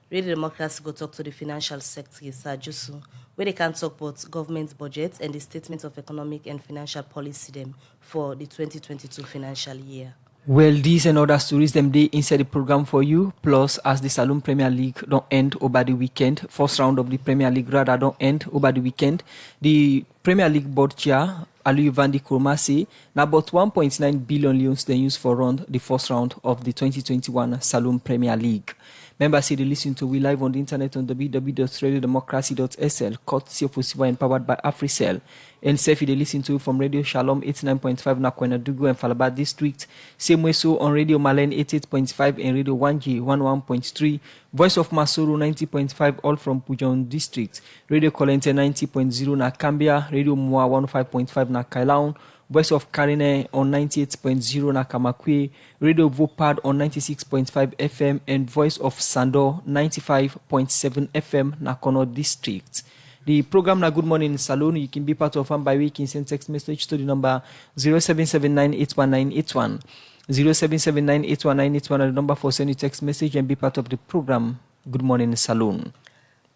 Radio Democracy go talk to the financial sector, Jusu, where they can talk about government budgets and the statement of economic and financial policy them for the 2022 financial year. Well, these and other stories them they inside the program for you. Plus, as the Saloon Premier League don't end over the weekend, first round of the Premier League rather don't end over the weekend. The Premier League board chair Aliyu Vandi Kurma say now about 1.9 billion leones they use for run the first round of the 2021 Saloon Premier League. Members say they listen to we live on the internet on www.radiodemocracy.sl, courtesy of Osiwa and powered by AfriCell. And Sefi they listen to from Radio Shalom 89.5 Nakwena Dugu and Falaba District. Same way so on Radio Malen 88.5 and Radio 1G 11.3. Voice of Masuru 90.5 all from Pujon District. Radio Kolente 90.0 na Cambia. Radio Mua 105.5 na Kailaun. Voice of Karine on 98.0 na Kamakwe, Radio Vopad on 96.5 FM, and Voice of Sando 95.7 FM na Kono District. The program na Good Morning Saloon, you can be part of by way you send text message to the number 0779819881. 0779819881 the number for sending text message and be part of the program Good Morning Saloon.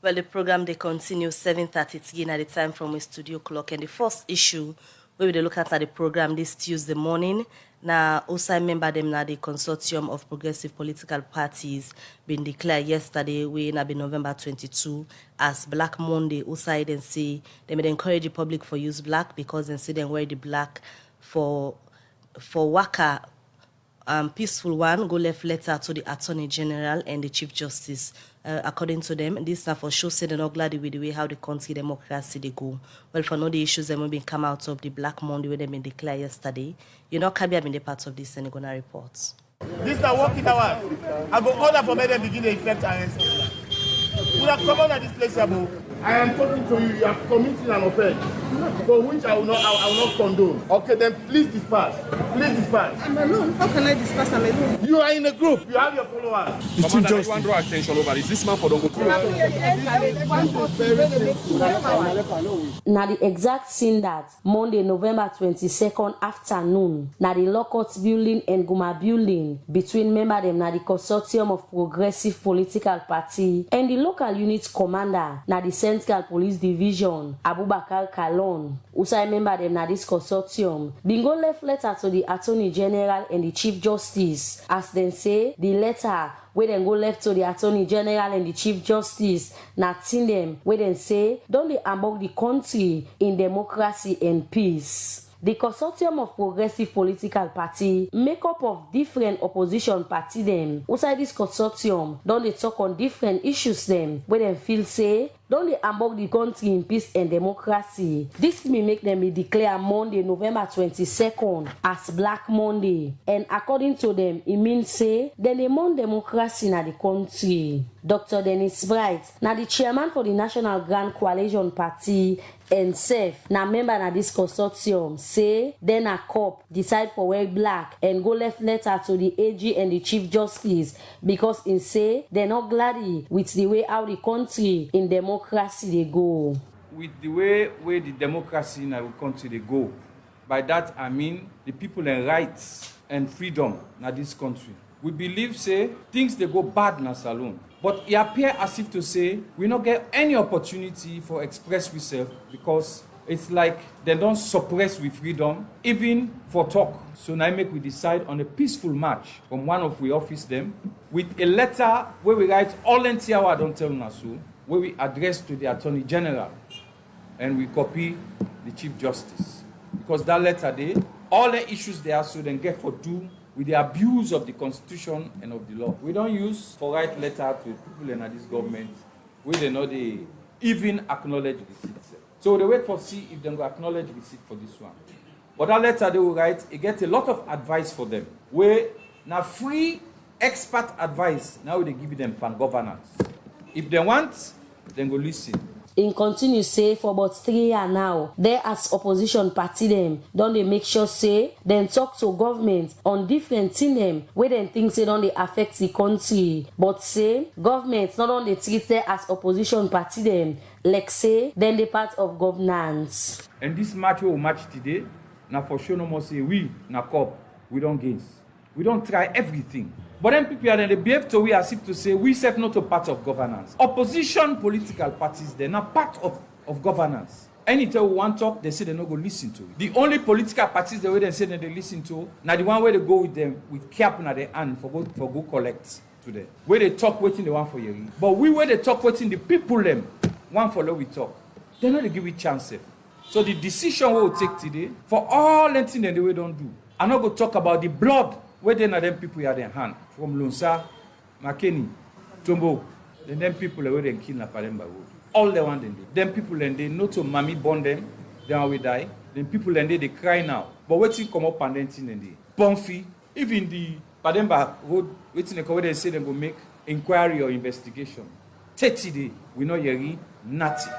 Well, the program they continue 7:30 again at the time from a studio clock, and the first issue we will look at the program this Tuesday morning. Now, also member them now the consortium of progressive political parties been declared yesterday, we na be November 22 as Black Monday. Also, then say they may encourage the public for use black because they say they wear the black for waka. Peaceful one go left letter to the Attorney General and the Chief Justice. According to them, this now for sure say they're not glad with the way how the country democracy they go. Well, for no the issues that have been come out of the Black Monday where they been declared yesterday, you know, Kabia been the part of this and they're gonna report. This is working hour. I go order for me to begin the effect and we are common at this place, Abu. I am talking to you. You are committing an offense for which I will not condone. Okay, then please disperse. Please disperse. I'm alone. How can I disperse? I'm alone. You are in a group. You have your followers. Commander, I want to draw attention over this. This man for don't go through. Now the exact scene that Monday, November 22nd afternoon, now the Lockout building and Guma building between member them now the consortium of progressive political party and the local unit commander now the Central Police Division, Abubakar Kalon, also member them na this consortium, bingo left letter to the Attorney General and the Chief Justice. As they say, the letter where then go left to the Attorney General and the Chief Justice, na tin them where then say, don't they among the country in democracy and peace. The consortium of progressive political party make up of different opposition party them. Outside this consortium, don't they talk on different issues them where them feel say don't they among the country in peace and democracy. This may make them be declared Monday, November 22nd as Black Monday. And according to them, it means say then they want democracy in the country. Dr. Dennis Bright, now the chairman for the National Grand Coalition Party and SEF, now member na this consortium, say then a cop decide for wear black and go left letter to the AG and the Chief Justice because in say they're not glad with the way how the country in democracy they go. With the way the democracy in our country they go, by that I mean the people and rights and freedom in this country. We believe say things they go bad in a saloon. But it appears as if to say we not get any opportunity for express ourselves because it's like they don't suppress with freedom, even for talk. So now we decide on a peaceful march from one of we office them with a letter where we write all NTR don't tell Nasu, where we address to the Attorney General and we copy the Chief Justice. Because that letter there, all the issues they are so then get for do with the abuse of the Constitution and of the law. We don't use for write letter to people in this government where they know they even acknowledge receipts. So they wait for see if they will acknowledge receipt for this one. But that letter they will write, it gets a lot of advice for them. Where now free expert advice, now they give them pan governance. If they want, then go listen. In continue say for about 3 years now, they as opposition party them, don't they make sure say, then talk to government on different things them, where then things say don't they affect the country. But say, government not only treat them as opposition party them, like say, then they part of governance. And this match we will match today, now for sure no more say we, na cop, we don't gain. We don't try everything. But then people are then they behave to we as if to say we serve not a part of governance. Opposition political parties, they're not part of governance. Anytime we want to talk, they say they're not going to listen to it. The only political parties the way they say that they listen to, now the one where they go with them with cap in their hand for go collect to them. Where they talk waiting the one for you. But we where they talk waiting the people them, one for we talk. They're not to give it chance. So the decision we will take today, for all anything that we don't do, I'm not going to talk about the blood where they are them people are their hand. From Lunsa, Makeni, Tombo, then them people where they kill Naparemba Road. All they want them. Them people and they know to mommy born them, then we die. Then people and they cry now. But waiting come up and then thing and they. Bonfi, even the Pademba Road, waiting the where they say they go make inquiry or investigation. 30 days, we know yeri, nothing.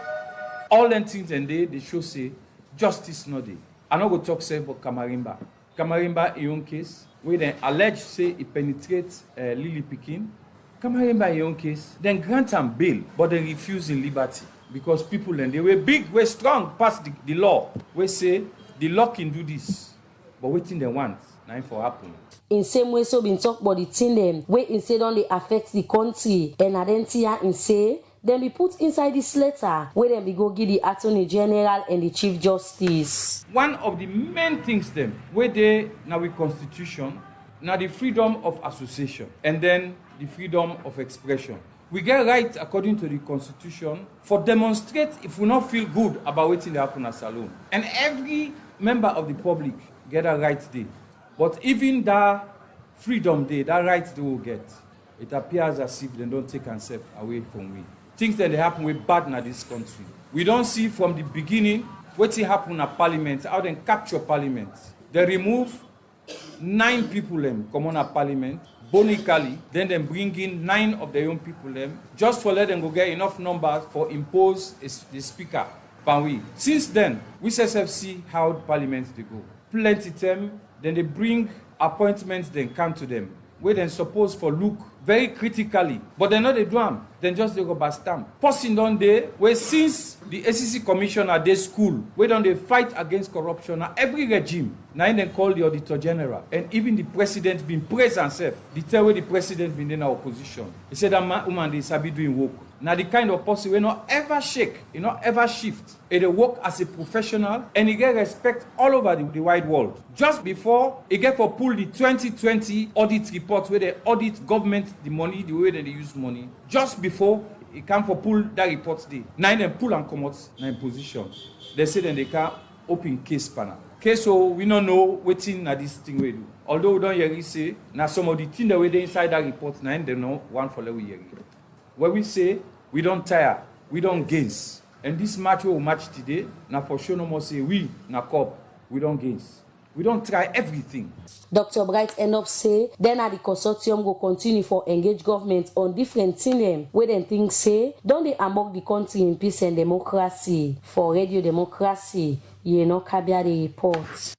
All them things and they show say justice no day. I not go talk say about Kamarimba. Kamarimba in own case, where they allege say it penetrates Lily Pikin. Kamarimba in own case, then grant them bail, but they refuse in liberty. Because people and they were big, were strong past the law. We say the law can do this. But waiting they want, nothing for happen. In same way, so been talk about the thing them, where instead only affect the country, and identity in say, then be put inside this letter, where then we go give the Attorney General and the Chief Justice. One of the main things them, where they now with Constitution, now the freedom of association, and then the freedom of expression. We get right according to the Constitution for demonstrate if we not feel good about waiting to happen at Salone. And every member of the public get a right there. But even that freedom day, that right they will get, it appears as if they don't take themselves away from we. Things that they happen with bad in this country. We don't see from the beginning what happen at Parliament, how they capture Parliament. They remove 9 people come on at Parliament, bonically, then they bring in 9 of their own people just for let them go get enough numbers for impose the speaker. Since then, we see how Parliament they go. Plenty time, then they bring appointments, then come to them, where they're supposed for look very critically, but they know they do them, then just they go by stamp. Passing down there, where since the SEC commissioner they school, where don't they fight against corruption, now every regime, now they call the Auditor General, and even the president been praised himself. The tell where the president been in our opposition. He said that woman they sabi doing work. Now the kind of person will not ever shake, not ever shift. He work as a professional and he get respect all over the wide world. Just before he get for pull the 2020 audit report where they audit government the money, the way that they use money. Just before he come for pull that report day. Now them pull and come out in position. They say then they can open case panel. Case so we don't know what thing that this thing we do. Although we don't hear it say now some of the things that we do inside that report now they know one for let we hear it. Where we say we don't tire, we don't gains. And this match we will match today, now for sure no more say we, na cop, we don't gains. We don't try everything. Dr. Bright end up say, then the consortium will continue for engage government on different things where then things say, don't they among the country in peace and democracy for radio democracy, Kabia the report.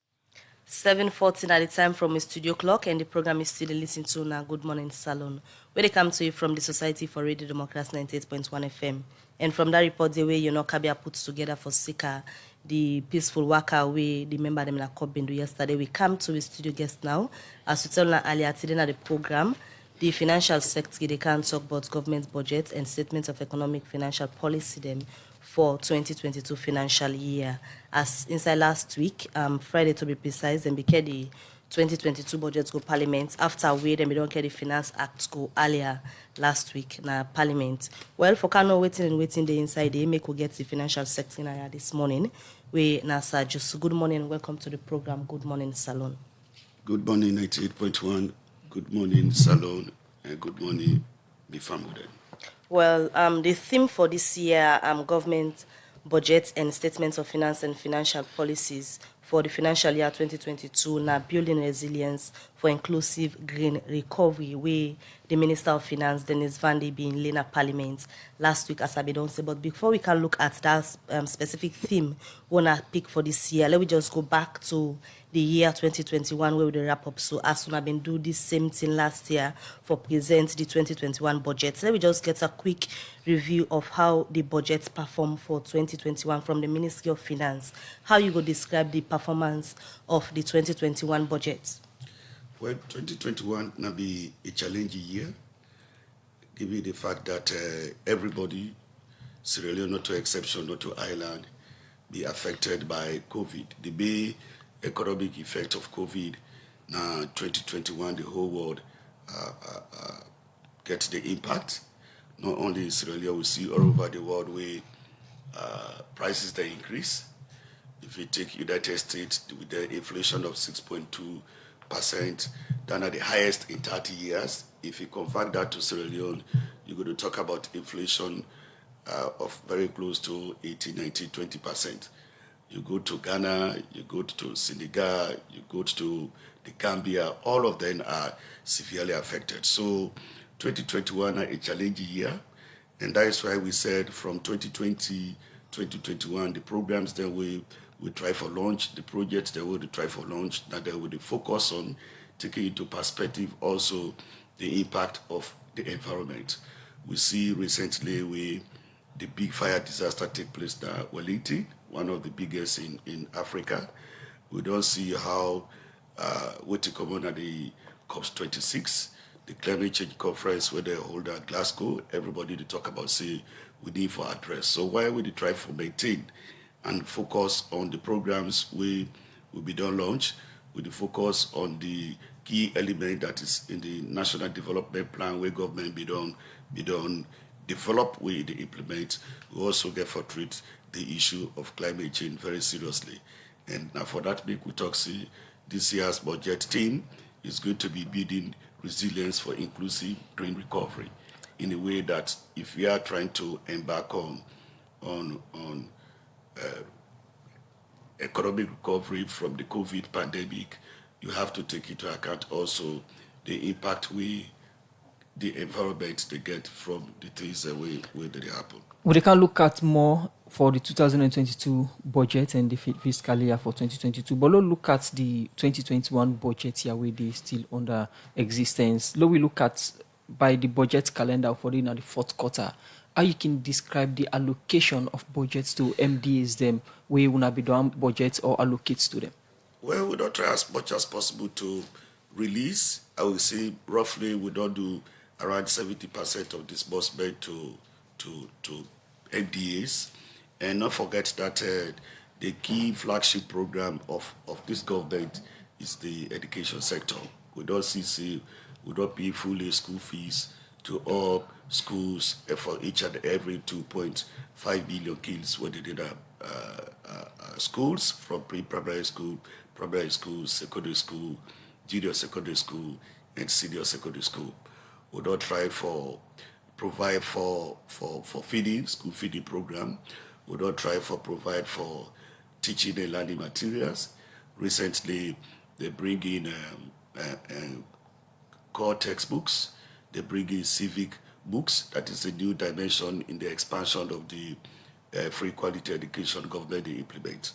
7:14 at the time from the studio clock, and the program is still listening to now Good Morning Salon, where they come to you from the Society for Radio Democracy 98.1 FM. And from that report, the way Kabia puts together for Sika, the peaceful worker way the member them like Bindu yesterday. We come to the studio guest now. As we told earlier today at the program, the financial sector they can talk about government budget and statements of economic financial policy them for 2022 financial year. As inside last week, Friday to be precise, and because the 2022 budget go parliament after we then we don't get the Finance Act go earlier last week na parliament. Well, for Kano waiting the inside they make we get the financial sector in this morning. We na Sir just good morning, welcome to the program. Good morning, Salon. Good morning, 98.1. Good morning, Salon, and good morning, Bifamuden. Well, the theme for this year, government budget and statements of finance and financial policies for the financial year 2022, now building resilience for inclusive green recovery, where the Minister of Finance, Dennis Van de Beek, in Lena Parliament last week, as I don't say. But before we can look at that specific theme we want to pick for this year, let me just go back to the year 2021 where we wrap up. So as soon as been do this same thing last year for present the 2021 budget. Let me just get a quick review of how the budget performed for 2021 from the Ministry of Finance. How you go describe the performance of the 2021 budget? Well, 2021 will be a challenging year, given the fact that everybody, Sierra Leone, not to exception, not to Ireland, be affected by COVID. The big economic effect of COVID, now 2021, the whole world gets the impact. Not only in Sierra Leone, we see all over the world where prices they increase. If you take United States with the inflation of 6.2%, then at the highest in 30 years. If you convert that to Sierra Leone, you're going to talk about inflation of very close to 18, 19, 20%. You go to Ghana, you go to Senegal, you go to the Gambia, all of them are severely affected. So 2021 are a challenging year, and that is why we said from 2020, 2021, the programs that we try for launch, the projects that we try for launch, that they will focus on taking into perspective also the impact of the environment. We see recently the big fire disaster take place now, Wellington, one of the biggest in Africa. We don't see how what to come on at the COP26, the climate change conference where they hold at Glasgow, everybody to talk about say we need for address. So why would they try for maintain and focus on the programs we will be done launch with the focus on the key element that is in the National Development Plan where government be done develop, we implement. We also get for treat the issue of climate change very seriously. And now for that we talk, see, this year's budget team is going to be building resilience for inclusive green recovery in a way that if we are trying to embark on economic recovery from the COVID pandemic, you have to take into account also the impact the environment they get from the things that they happen. We can look at more for the 2022 budget and the fiscal year for 2022, but let's look at the 2021 budget here where they still under existence. Let we look at by the budget calendar for the fourth quarter. How you can describe the allocation of budgets to MDAs them where will not be done budgets or allocates to them? Well, we don't try as much as possible to release. I would say roughly we don't do around 70% of disbursement to MDAs. And not forget that the key flagship program of this government is the education sector. We don't pay fully school fees to all schools for each and every 2.5 billion kids when they did schools from pre-primary school, primary school, secondary school, junior secondary school, and senior secondary school. We don't try for provide for feeding, school feeding program. We don't try for provide for teaching and learning materials. Recently, they bring in core textbooks. They bring in civic books. That is a new dimension in the expansion of the free quality education government they implement.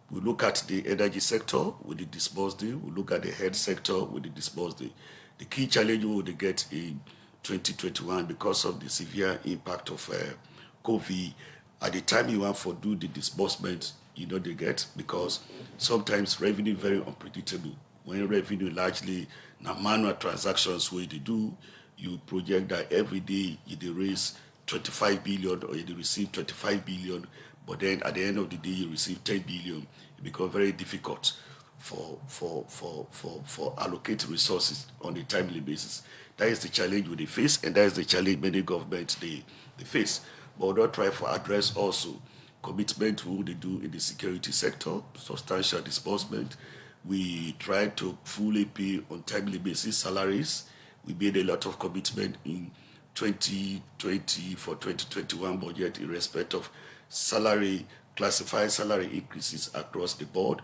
We look at the energy sector with the disbursement. We look at the health sector with the disbursement. The key challenge we will get in 2021 because of the severe impact of COVID. At the time you want to do the disbursement, they get because sometimes revenue very unpredictable. When revenue largely now manual transactions where they do, you project that every day you raise 25 billion or you receive 25 billion, but then at the end of the day you receive 10 billion. It becomes very difficult for allocating resources on a timely basis. That is the challenge we face, and that is the challenge many governments they face. But we don't try to address also commitment who they do in the security sector, substantial disbursement. We try to fully pay on timely basis salaries. We made a lot of commitment in 2020 for 2021 budget in respect of classified salary increases across the board.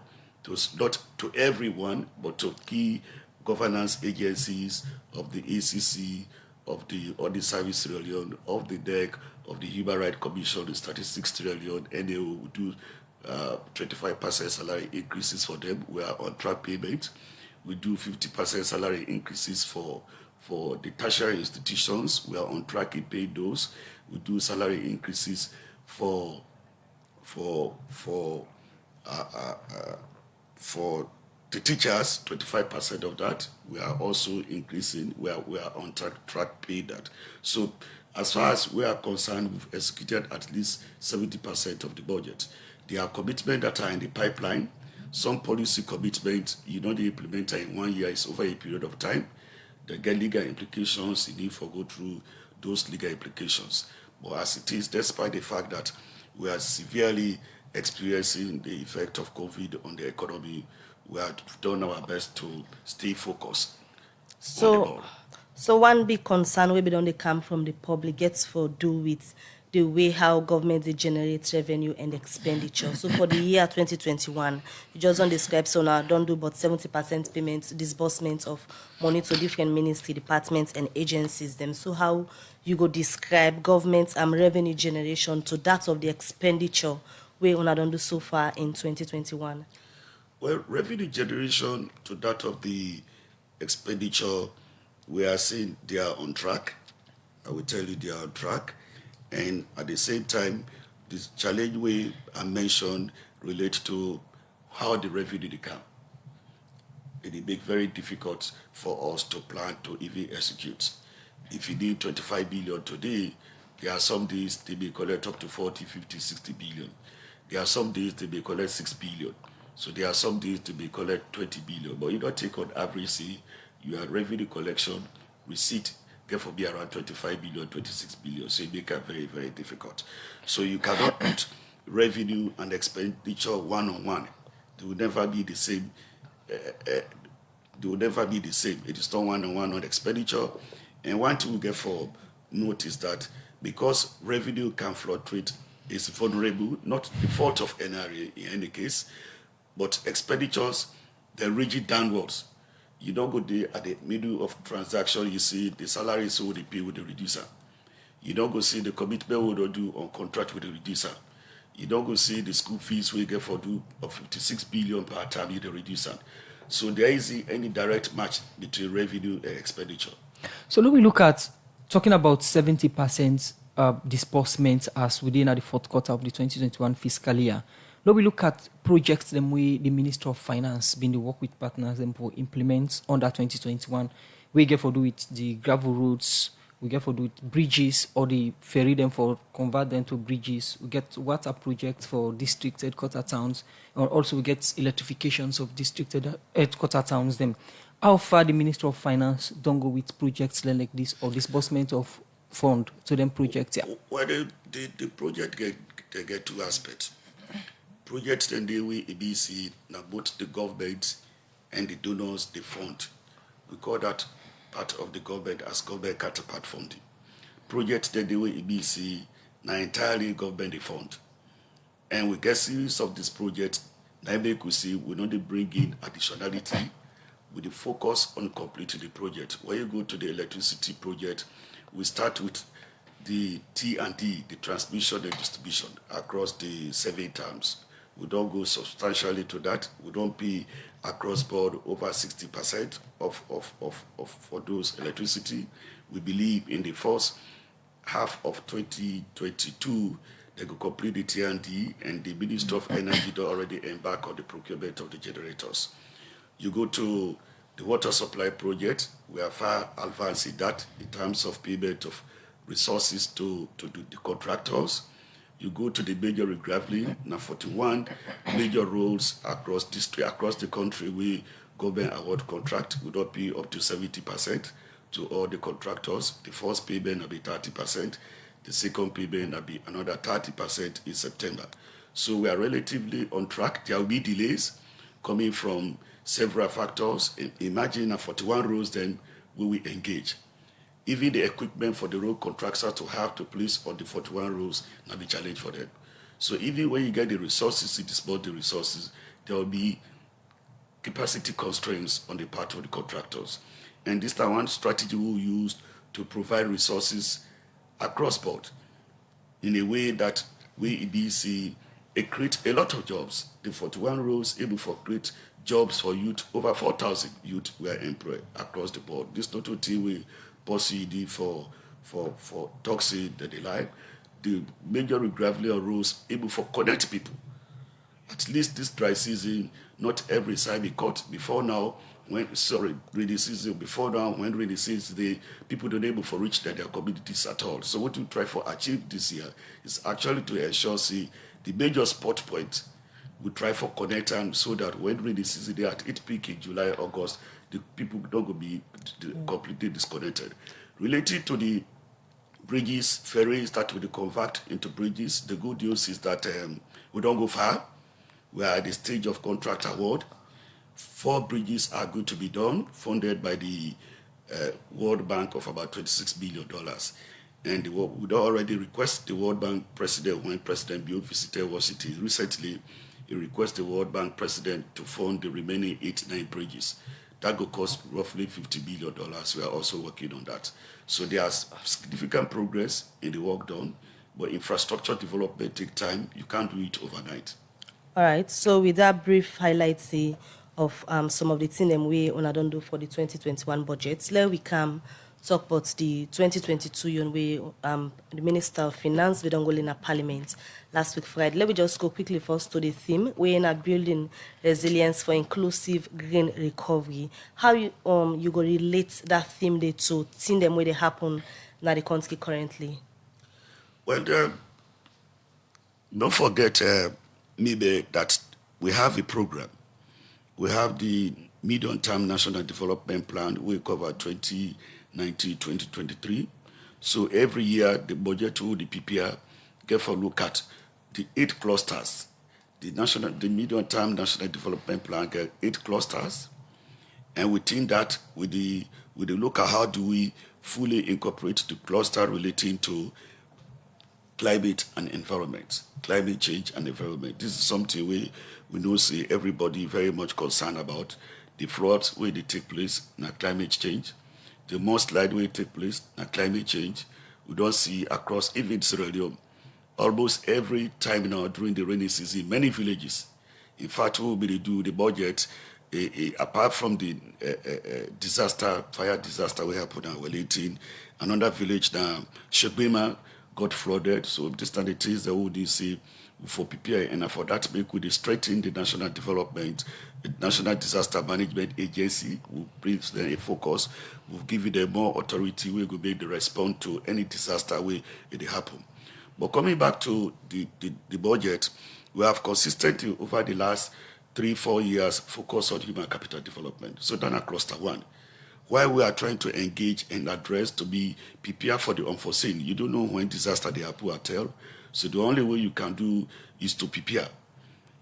Not to everyone, but to key governance agencies of the ACC, of the Audit Service Sierra Leone, of the DEC, of the Human Rights Commission, the Statistics Sierra Leone, NAO, we do 25% salary increases for them. We are on track payment. We do 50% salary increases for the tertiary institutions. We are on track in paying those. We do salary increases for The teachers, 25% of that, we are also increasing. We are on track pay that. So as far as we are concerned, we've executed at least 70% of the budget. There are commitments that are in the pipeline. Some policy commitments, they implement in 1 year, it's over a period of time. They get legal implications, you need to go through those legal implications. But as it is, despite the fact that we are severely experiencing the effect of COVID on the economy, we have done our best to stay focused on the ball. So one big concern we don't come from the public gets for do with the way how government they generate revenue and expenditure. So for the year 2021, you just don't describe so now don't do but 70% payments, disbursements of money to different ministry, departments and agencies them. So how you go describe government's revenue generation to that of the expenditure we on don't do so far in 2021? Well, revenue generation to that of the expenditure, we are seeing they are on track. I will tell you they are on track. And at the same time, this challenge we I mentioned relates to how the revenue they come. It will make very difficult for us to plan to even execute. If you need 25 billion today, there are some days they may collect up to 40, 50, 60 billion. There are some days they may collect 6 billion. So there are some days they may collect 20 billion. But you don't take on average, say, your revenue collection receipt get for be around 25 billion, 26 billion. So it makes it very, very difficult. So you cannot put revenue and expenditure one-on-one. They will never be the same. They will never be the same. It is not one-on-one on expenditure. And one thing we get for notice that because revenue can fluctuate, it's vulnerable, not the fault of NRA in any case, but expenditures, they're rigid downwards. You don't go there at the middle of transaction, you see the salary is what they pay with the reducer. You don't go see the commitment we don't do on contract with the reducer. You don't go see the school fees we get for do of 56 billion per term with the reducer. So there isn't any direct match between revenue and expenditure. So let me look at talking about 70% disbursement as within the fourth quarter of the 2021 fiscal year. Now we look at projects them way the Minister of Finance been the work with partners them for implement under 2021. We get for do with the gravel roads, we get for do with bridges or the ferry them for convert them to bridges. We get water projects for district headquarter towns, and also we get electrifications of district headquarter towns them. How far the Minister of Finance don't go with projects like this or disbursement of fund to them projects? Yeah. Well, the project get two aspects. Projects and the way ABC now both the government and the donors they fund. We call that part of the government as government counterpart funding. Projects the way ABC now entirely government they fund. And we get series of this project now we could see we know they bring in additionality with the focus on completing the project. When you go to the electricity project, we start with the T&D, the transmission and distribution across the 7 terms. We don't go substantially to that. We don't pay across board over 60% for those electricity. We believe in the first half of 2022, they will complete the T&D and the Minister of Energy do already embark on the procurement of the generators. You go to the water supply project, we are far advanced in that in terms of payment of resources to the contractors. You go to the major regraveling, now 41 major roads across the country, we government award contract would not be up to 70% to all the contractors. The first payment will be 30%. The second payment will be another 30% in September. So we are relatively on track. There will be delays coming from several factors. Imagine 41 roads then we will engage. Even the equipment for the road contractors to have to place on the 41 roads will be challenge for them. So even when you get the resources, you disburse the resources, there will be capacity constraints on the part of the contractors. And this time one strategy we use to provide resources across board in a way that we EBC create a lot of jobs. The 41 roads able to create jobs for youth, over 4,000 youth were employed across the board. This not a thing we possibly for toxic that they like. The major regraveling roads able for connect people at least this dry season, not every side be cut before now. Rainy season, before now, when rainy season, the people don't able to reach their communities at all. So what we try for achieve this year is actually to ensure, see, the major spot point, we try for connect them so that when rainy season, they at its peak in July, August, the people don't go be completely disconnected. Related to the bridges, ferries that will convert into bridges, the good news is that we don't go far. We are at the stage of contract award. 4 bridges are going to be done, funded by the World Bank of about $26 billion. And we already request the World Bank president, when President Bill visited Washington recently, he requested the World Bank president to fund the remaining 8-9 bridges. That will cost roughly $50 billion. We are also working on that. So there's significant progress in the work done, but infrastructure development takes time. You can't do it overnight. All right. So with that brief highlights of some of the things we don't do for the 2021 budget, let we come talk about the 2022 year we the Minister of Finance we don't go in a parliament last week Friday. Let me just go quickly first to the theme. We're in a building resilience for inclusive green recovery. How you go relate that theme day to things them where they happen in the country currently? Well, don't forget maybe that we have a program. We have the medium-term national development plan. We cover 2019-2023. So every year, the budget to the PPR get for look at the 8 clusters. The medium-term national development plan get 8 clusters, and within that, with the look at how do we fully incorporate the cluster relating to climate and environment, climate change and environment. This is something we know see everybody very much concerned about. The floods where they take place na climate change. The most likely way take place na climate change. We don't see across even Sierra Leone. Almost every time now during the rainy season, many villages. In fact, we will be do the budget apart from the fire disaster we happen in Wellington, another village now, Shegbema, got flooded. So this are the things that we see for PPI, and for that make we strengthen the national development, the National Disaster Management Agency will bring them a focus, will give them more authority, we will make the response to any disaster where it happen. But coming back to the budget, we have consistently over the last 3-4 years focused on human capital development. So that's cluster 1. While we are trying to engage and address to be prepared for the unforeseen, you don't know when disaster they happen at all. So the only way you can do is to prepare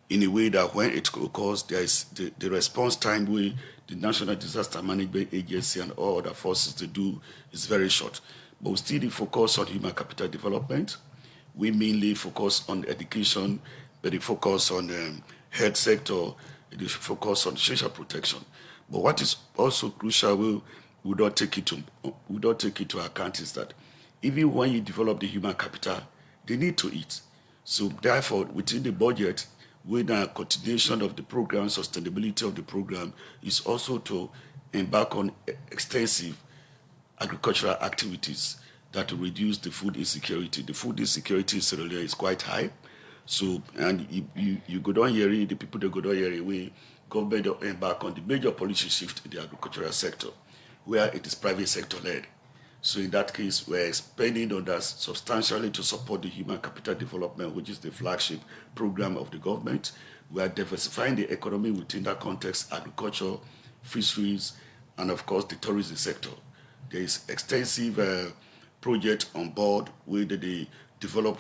in a way that when it occurs, there is the response time where the National Disaster Management Agency and all other forces to do is very short. But we still focus on human capital development. We mainly focus on education, but we focus on health sector, we focus on social protection. But what is also crucial, we don't take it to account is that even when you develop the human capital, they need to eat. So therefore, within the budget, with a continuation of the program, sustainability of the program is also to embark on extensive agricultural activities that will reduce the food insecurity. The food insecurity in Sierra Leone is quite high. So, and you go down here, the people that go down here, we government will embark on the major policy shift in the agricultural sector, where it is private sector led. So in that case, we're spending on that substantially to support the human capital development, which is the flagship program of the government. We are diversifying the economy within that context, agriculture, fisheries, and of course the tourism sector. There is extensive project on board where they develop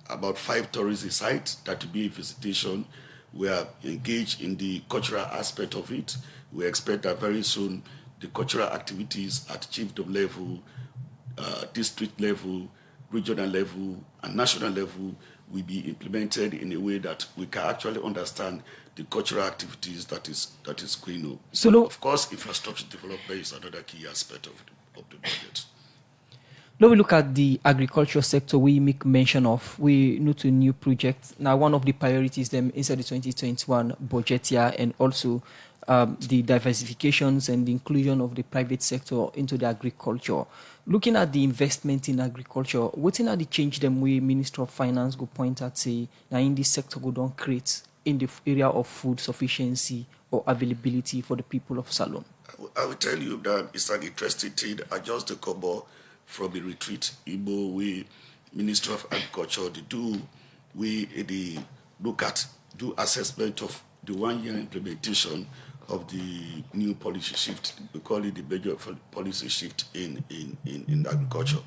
about 5 tourism sites that will be a visitation. We are engaged in the cultural aspect of it. We expect that very soon the cultural activities at chiefdom level, district level, regional level, and national level will be implemented in a way that we can actually understand the cultural activities that is going on. So, of course, infrastructure development is another key aspect of the budget. Now we look at the agriculture sector we make mention of. We know to new projects. Now one of the priorities them inside the 2021 budget year, and also the diversifications and the inclusion of the private sector into the agriculture. Looking at the investment in agriculture, what's in the change them way Minister of Finance go point at say now in this sector go don't create in the area of food sufficiency or availability for the people of Salone? I will tell you that it's an interesting thing. I just come back from a retreat. Igbo, we, Ministry of Agriculture, they do assessment of the 1 year implementation of the new policy shift. We call it the major policy shift in agriculture.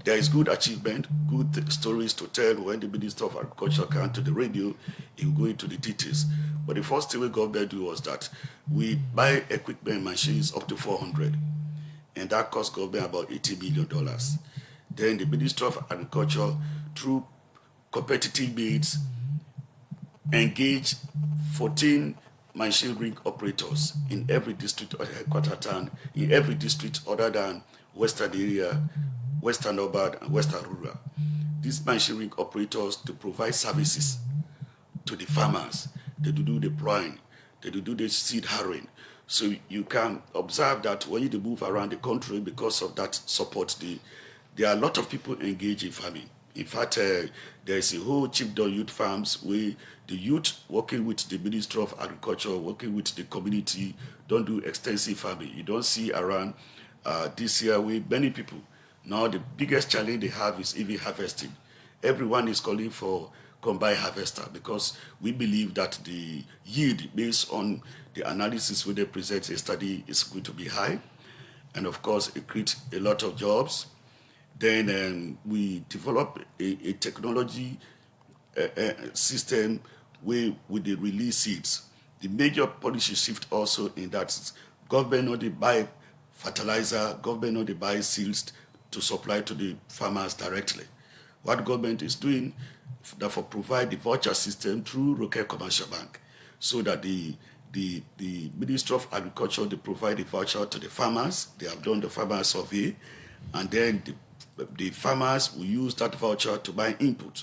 There is good achievement, good stories to tell. When the Minister of Agriculture came to the radio, he will go into the details. But the first thing we government do was that we buy equipment machines up to 400, and that cost government about $80 million. Then the Minister of Agriculture, through competitive bids, engage 14 machine rig operators in every district or headquarter town, in every district other than Western area, Western urban, and Western rural. These machine rig operators to provide services to the farmers. They do the plowing, they do the seed harrowing. So you can observe that when you move around the country, because of that support, there are a lot of people engaged in farming. In fact, there is a whole chiefdom youth farms where the youth working with the Ministry of Agriculture, working with the community, don't do extensive farming. You don't see around this year where many people. Now the biggest challenge they have is even harvesting. Everyone is calling for combined harvester because we believe that the yield based on the analysis where they present a study is going to be high. And of course, it creates a lot of jobs. Then we develop a technology system with the release seeds. The major policy shift also in that government not they buy fertilizer, government not they buy seeds to supply to the farmers directly. What government is doing, therefore provide the voucher system through Roque Commercial Bank, so that the Ministry of Agriculture, they provide the voucher to the farmers. They have done the farmer survey, and then the farmers will use that voucher to buy input.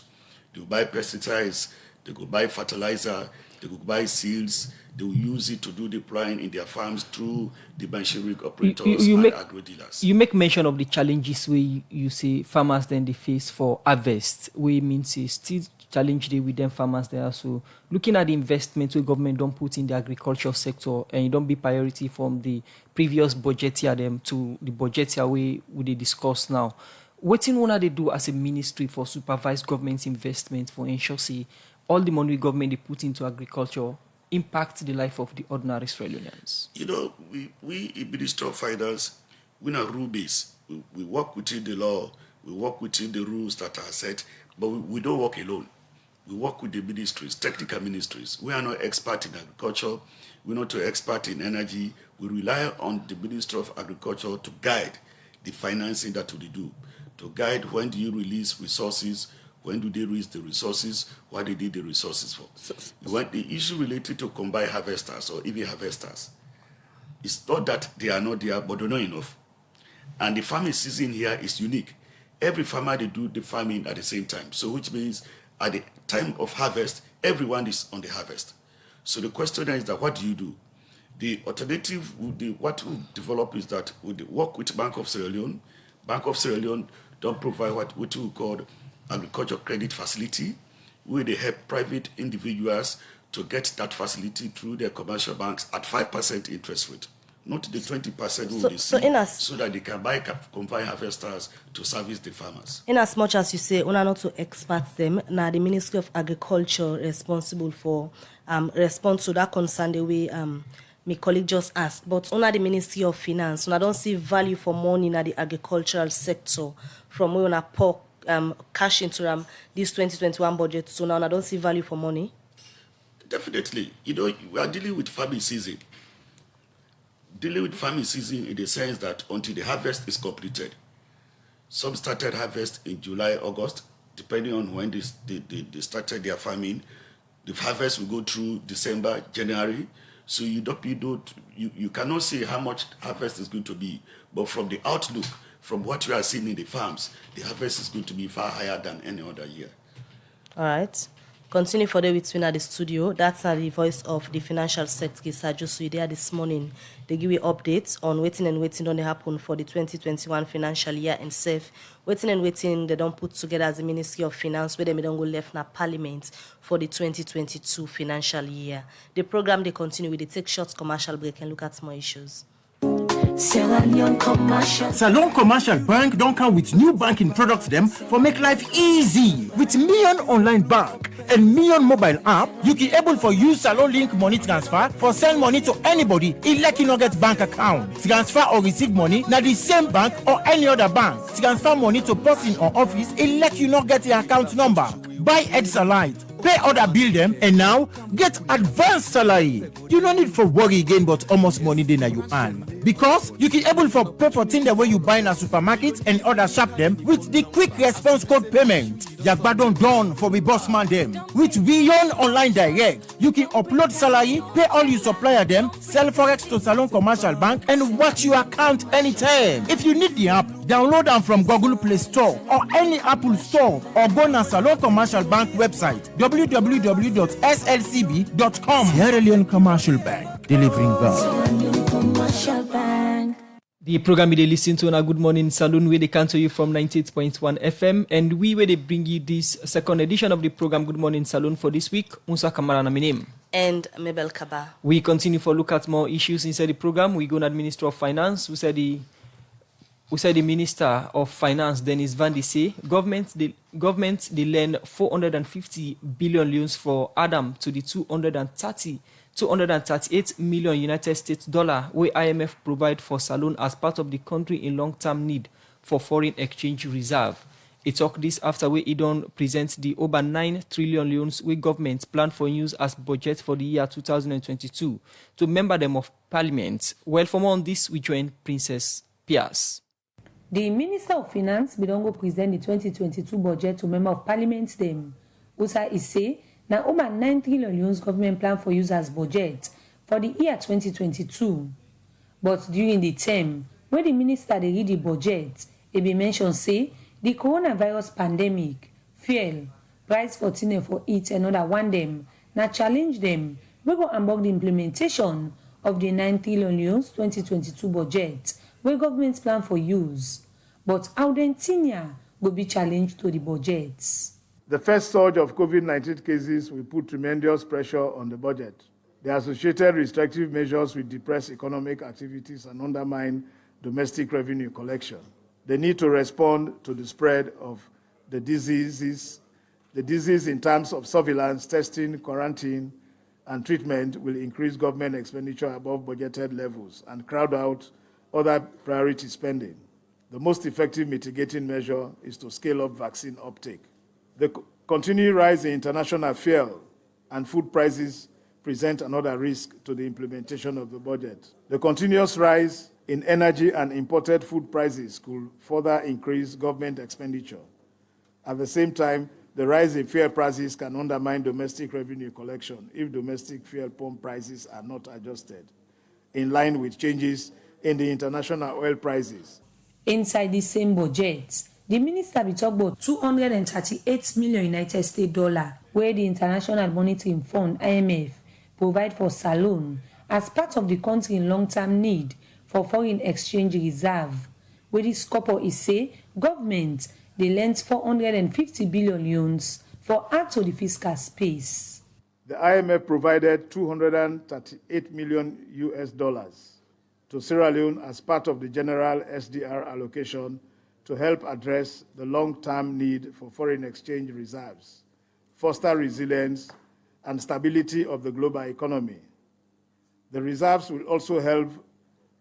They will buy pesticides, they will buy fertilizer, they will buy seeds, they will use it to do the plowing in their farms through the machinery operators and agro dealers. You make mention of the challenges where you say farmers then they face for harvest. We mean say still challenge they with them farmers there. So looking at the investment where government don't put in the agriculture sector and it don't be priority from the previous budget year them to the budget year we discuss now. What in one they do as a ministry for supervised government investment for ensure say all the money government they put into agriculture impact the life of the ordinary Australians? You know, we in Ministry of Finance, we're not rule-based. We work within the law, we work within the rules that are set, but we don't work alone. We work with the ministries, technical ministries. We are not expert in agriculture, we're not expert in energy. We rely on the Ministry of Agriculture to guide the financing that we do, to guide when do you release resources, when do they release the resources, what they need the resources for. When the issue related to combined harvesters or even harvesters, it's not that they are not there, but they're not enough. And the farming season here is unique. Every farmer, they do the farming at the same time. So which means at the time of harvest, everyone is on the harvest. So the question is that what do you do? The alternative, what we develop is that we work with Bank of Sierra Leone. Bank of Sierra Leone don't provide what we call agriculture credit facility, where they help private individuals to get that facility through their commercial banks at 5% interest rate, not the 20% so that they can buy combined harvesters to service the farmers. In as much as you say, una not to expert them, now the Ministry of Agriculture responsible for response to that concern the way my colleague just asked, but under the Ministry of Finance, I don't see value for money in the agricultural sector from where we pour cash into this 2021 budget. So now I don't see value for money. Definitely. You know, we are dealing with farming season. Dealing with farming season in the sense that until the harvest is completed. Some started harvest in July, August, depending on when they started their farming. The harvest will go through December, January. So you cannot say how much harvest is going to be. But from the outlook, from what you are seeing in the farms, the harvest is going to be far higher than any other year. All right. Continue for the between at the studio. That's the voice of the financial sector, Sajusu, there this morning. They give you updates on waiting and waiting on the happen for the 2021 financial year and safe. Waiting and waiting, they don't put together as the Ministry of Finance, where they don't go left na Parliament for the 2022 financial year. The program, they continue with the take short commercial break and look at more issues. Salon Commercial Bank don't come with new banking products them for make life easy. With Million Online Bank and Million Mobile app, you can able for use Salon Link money transfer for send money to anybody like you not get bank account. Transfer or receive money na the same bank or any other bank. Transfer money to person or office like you not get the account number. Buy Edsalite, pay other bill them, and now get advanced salary. You don't need for worry again, but almost money then you earn. Because you can able for pay for things the way you buy in a supermarket and other shop them with the quick response code payment. Yagbadon done for the boss man them. With Beyond Online Direct, you can upload salary, pay all your supplier them, sell forex to Salon Commercial Bank, and watch your account anytime. If you need the app, download them from Google Play Store or any Apple Store, or go to Salon Commercial Bank website www.slcb.com. Sierra Leone Commercial Bank, delivering God. The program they listen to on a Good Morning Saloon, where they come to you from 98.1 FM, and where they bring you this second edition of the program Good Morning Saloon for this week. Musa Kamara na my name. And Mabel Kaba. We continue for look at more issues inside the program. We go to the Minister of Finance, who said the Minister of Finance, Dennis Van de say, government they lend 450 billion loans for Adam to the 238 million United States dollar where IMF provide for Salon as part of the country in long-term need for foreign exchange reserve. It talk this after where it don't present the over 9 trillion loans where government plan for use as budget for the year 2022 to member them of Parliament. Well, for more on this, we join Princess Piers. The Minister of Finance will present the 2022 budget to member of Parliament them. Usa is say now over 9 trillion loans government plan for use as budget for the year 2022. But during the term, when the minister they read the budget, it be mentioned say the coronavirus pandemic, fuel, price for dinner for it and other one them, now challenge them. We go about the implementation of the 9 trillion loans 2022 budget where government's plan for use. But how then Tinia will be challenged to the budgets. The first surge of COVID-19 cases will put tremendous pressure on the budget. The associated restrictive measures will depress economic activities and undermine domestic revenue collection. The need to respond to the spread of the disease in terms of surveillance, testing, quarantine, and treatment will increase government expenditure above budgeted levels and crowd out other priority spending. The most effective mitigating measure is to scale up vaccine uptake. The continued rise in international fuel and food prices present another risk to the implementation of the budget. The continuous rise in energy and imported food prices could further increase government expenditure. At the same time, the rise in fuel prices can undermine domestic revenue collection if domestic fuel pump prices are not adjusted in line with changes in the international oil prices. Inside the same budget, the minister will talk about 238 million United States dollar where the International Monetary Fund IMF provide for Salon as part of the country in long-term need for foreign exchange reserve. Where the scope is say government they lent 450 billion loans for add to the fiscal space. The IMF provided 238 million US dollars to Sierra Leone as part of the general SDR allocation to help address the long-term need for foreign exchange reserves, foster resilience and stability of the global economy. The reserves will also help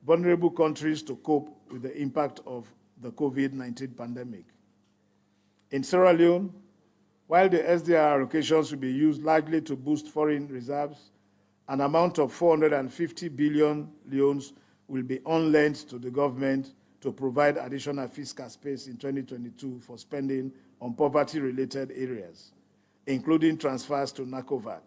vulnerable countries to cope with the impact of the COVID-19 pandemic. In Sierra Leone, while the SDR allocations will be used largely to boost foreign reserves, an amount of 450 billion loans will be on-lent to the government to provide additional fiscal space in 2022 for spending on poverty-related areas, including transfers to NACOVAC,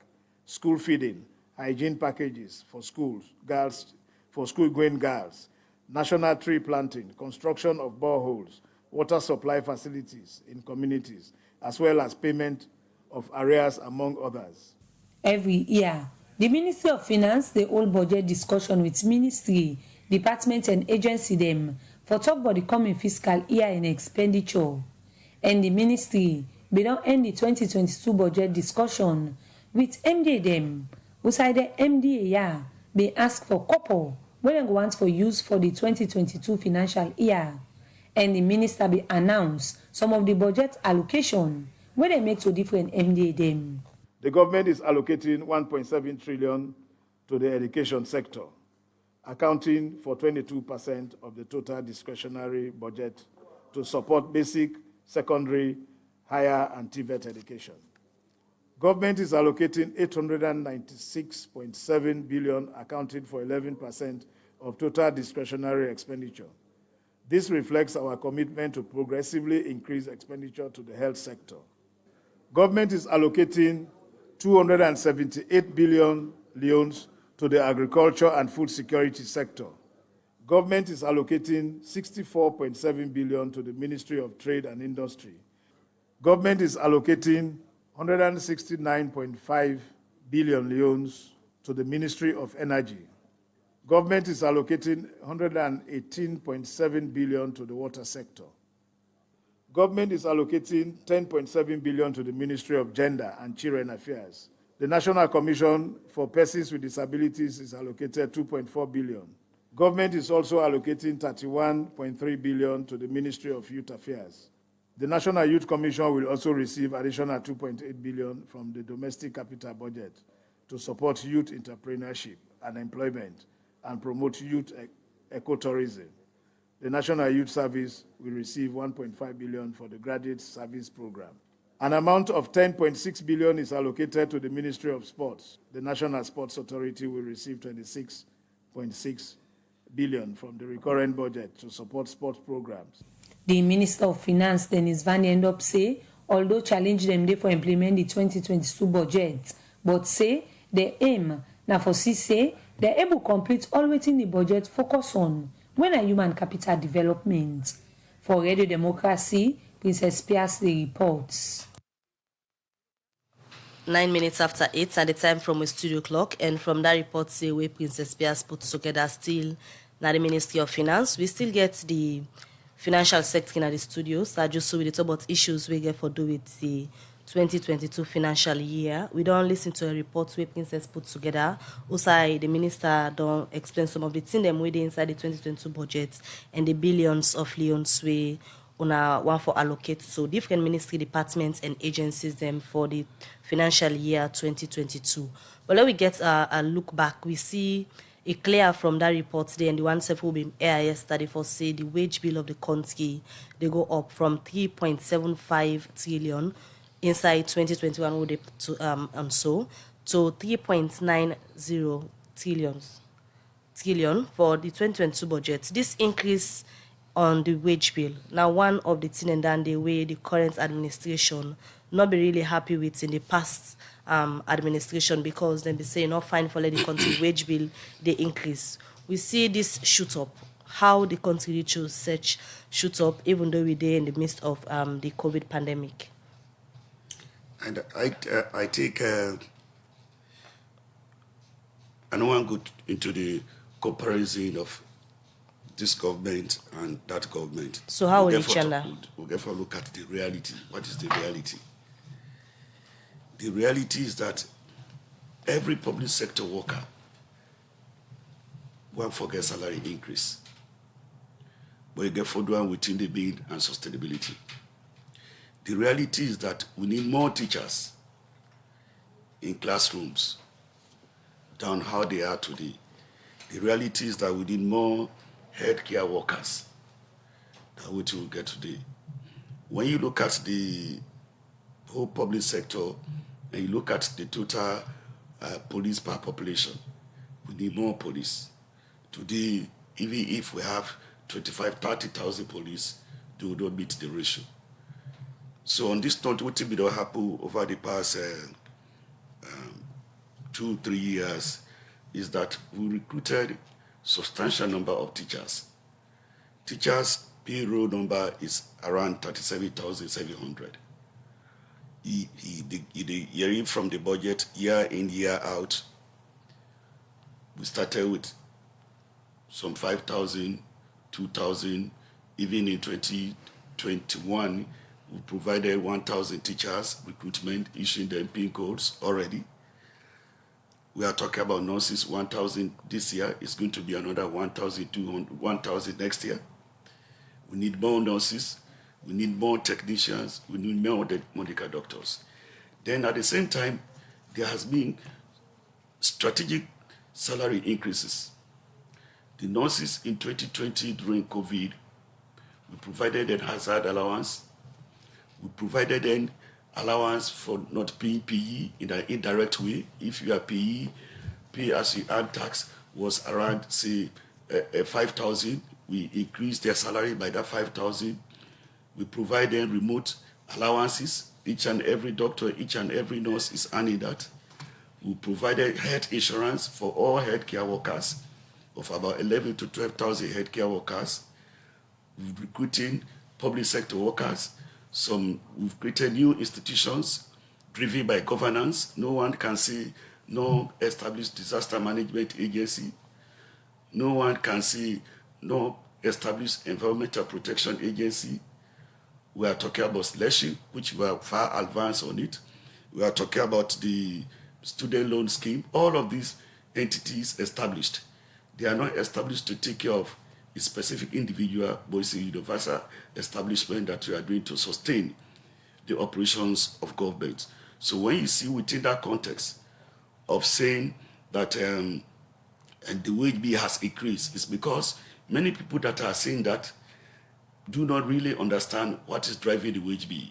school feeding, hygiene packages for schools, girls, for school-going girls, national tree planting, construction of boreholes, water supply facilities in communities, as well as payment of arrears, among others. Every year, the Ministry of Finance dey hold budget discussion with ministry, department and agency dem for talk about the coming fiscal year in expenditure. And the ministry bin don end the 2022 budget discussion with MDA dem. Outside the MDA ya bin ask for couple wey dem go want for use for the 2022 financial year. And the minister bin announce some of the budget allocation wey dem make to different MDA dem. The government is allocating 1.7 trillion to the education sector, accounting for 22% of the total discretionary budget to support basic, secondary, higher, and TVET education. Government is allocating 896.7 billion, accounting for 11% of total discretionary expenditure. This reflects our commitment to progressively increase expenditure to the health sector. Government is allocating 278 billion LEONEs to the agriculture and food security sector. Government is allocating 64.7 billion to the Ministry of Trade and Industry. Government is allocating 169.5 billion LEONEs to the Ministry of Energy. Government is allocating 118.7 billion to the water sector. Government is allocating 10.7 billion to the Ministry of Gender and Children Affairs. The National Commission for Persons with Disabilities is allocated 2.4 billion. Government is also allocating 31.3 billion to the Ministry of Youth Affairs. The National Youth Commission will also receive additional 2.8 billion from the domestic capital budget to support youth entrepreneurship and employment and promote youth ecotourism. The National Youth Service will receive 1.5 billion for the Graduate Service Program. An amount of 10.6 billion is allocated to the Ministry of Sports. The National Sports Authority will receive 26.6 billion from the recurrent budget to support sports programs. The Minister of Finance, Dennis Van Endop, say, although challenge them dey for implement the 2022 budget, but say the aim na for say they're able to complete all within the budget focus on when a human capital development. For Radio Democracy, Princess Piasley reports. 9 minutes after 8 at the time from a studio clock, and from that report say where Princess Pias put together still now the Ministry of Finance. We still get the financial sector in the studios. I just saw we talk about issues we get for do with the 2022 financial year. We don't listen to a report where Princess put together. Also, the minister don't explain some of the things them within inside the 2022 budget and the billions of LEONEs we one for allocate so different ministry departments and agencies them for the financial year 2022. But let we get a look back. We see it clear from that report there, and the one self will be AIS study for say the wage bill of the country they go up from 3.75 trillion inside 2021 would to to 3.90 trillion for the 2022 budget. This increase on the wage bill. Now, one of the things and then the way the current administration not be really happy with in the past administration, because they be saying not fine for let the country wage bill they increase. We see this shoot up. How the country chose such shoot up, even though we're there in the midst of the COVID pandemic. And I think I don't want to go into the comparison of this government and that government. So how will you change? We'll therefore look at the reality. What is the reality? The reality is that every public sector worker won't forget salary increase, but you get for one within the bid and sustainability. The reality is that we need more teachers in classrooms than how they are today. The reality is that we need more healthcare workers than what we will get today. When you look at the whole public sector and you look at the total police per population, we need more police. Today, even if we have 30,000 police, they will not meet the ratio. So on this note, what will happen over the past 2-3 years is that we recruited substantial number of teachers. Teachers' payroll number is around 37,700. hearing from the budget year in, year out, we started with some 5,000, 2,000. Even in 2021, we provided 1,000 teachers recruitment, issuing them PIN codes already. We are talking about nurses, 1,000 this year. It's going to be another 1,200, 1,000 next year. We need more nurses. We need more technicians. We need more medical doctors. Then at the same time, there has been strategic salary increases. The nurses in 2020 during COVID, we provided them hazard allowance. We provided them allowance for not paying PE in an indirect way. If you are PE, pay as you earn tax was around, say, 5,000. We increased their salary by that 5,000. We provide them remote allowances. Each and every doctor, each and every nurse is earning that. We provided health insurance for all healthcare workers of about 11 to 12,000 healthcare workers. We're recruiting public sector workers. We've created new institutions driven by governance. No one can say no established disaster management agency. No one can say no established environmental protection agency. We are talking about SLESHI, which we are far advanced on it. We are talking about the student loan scheme. All of these entities established. They are not established to take care of a specific individual, but it's a universal establishment that we are doing to sustain the operations of government. So when you see within that context of saying that and the wage bill has increased, it's because many people that are saying that do not really understand what is driving the wage bill.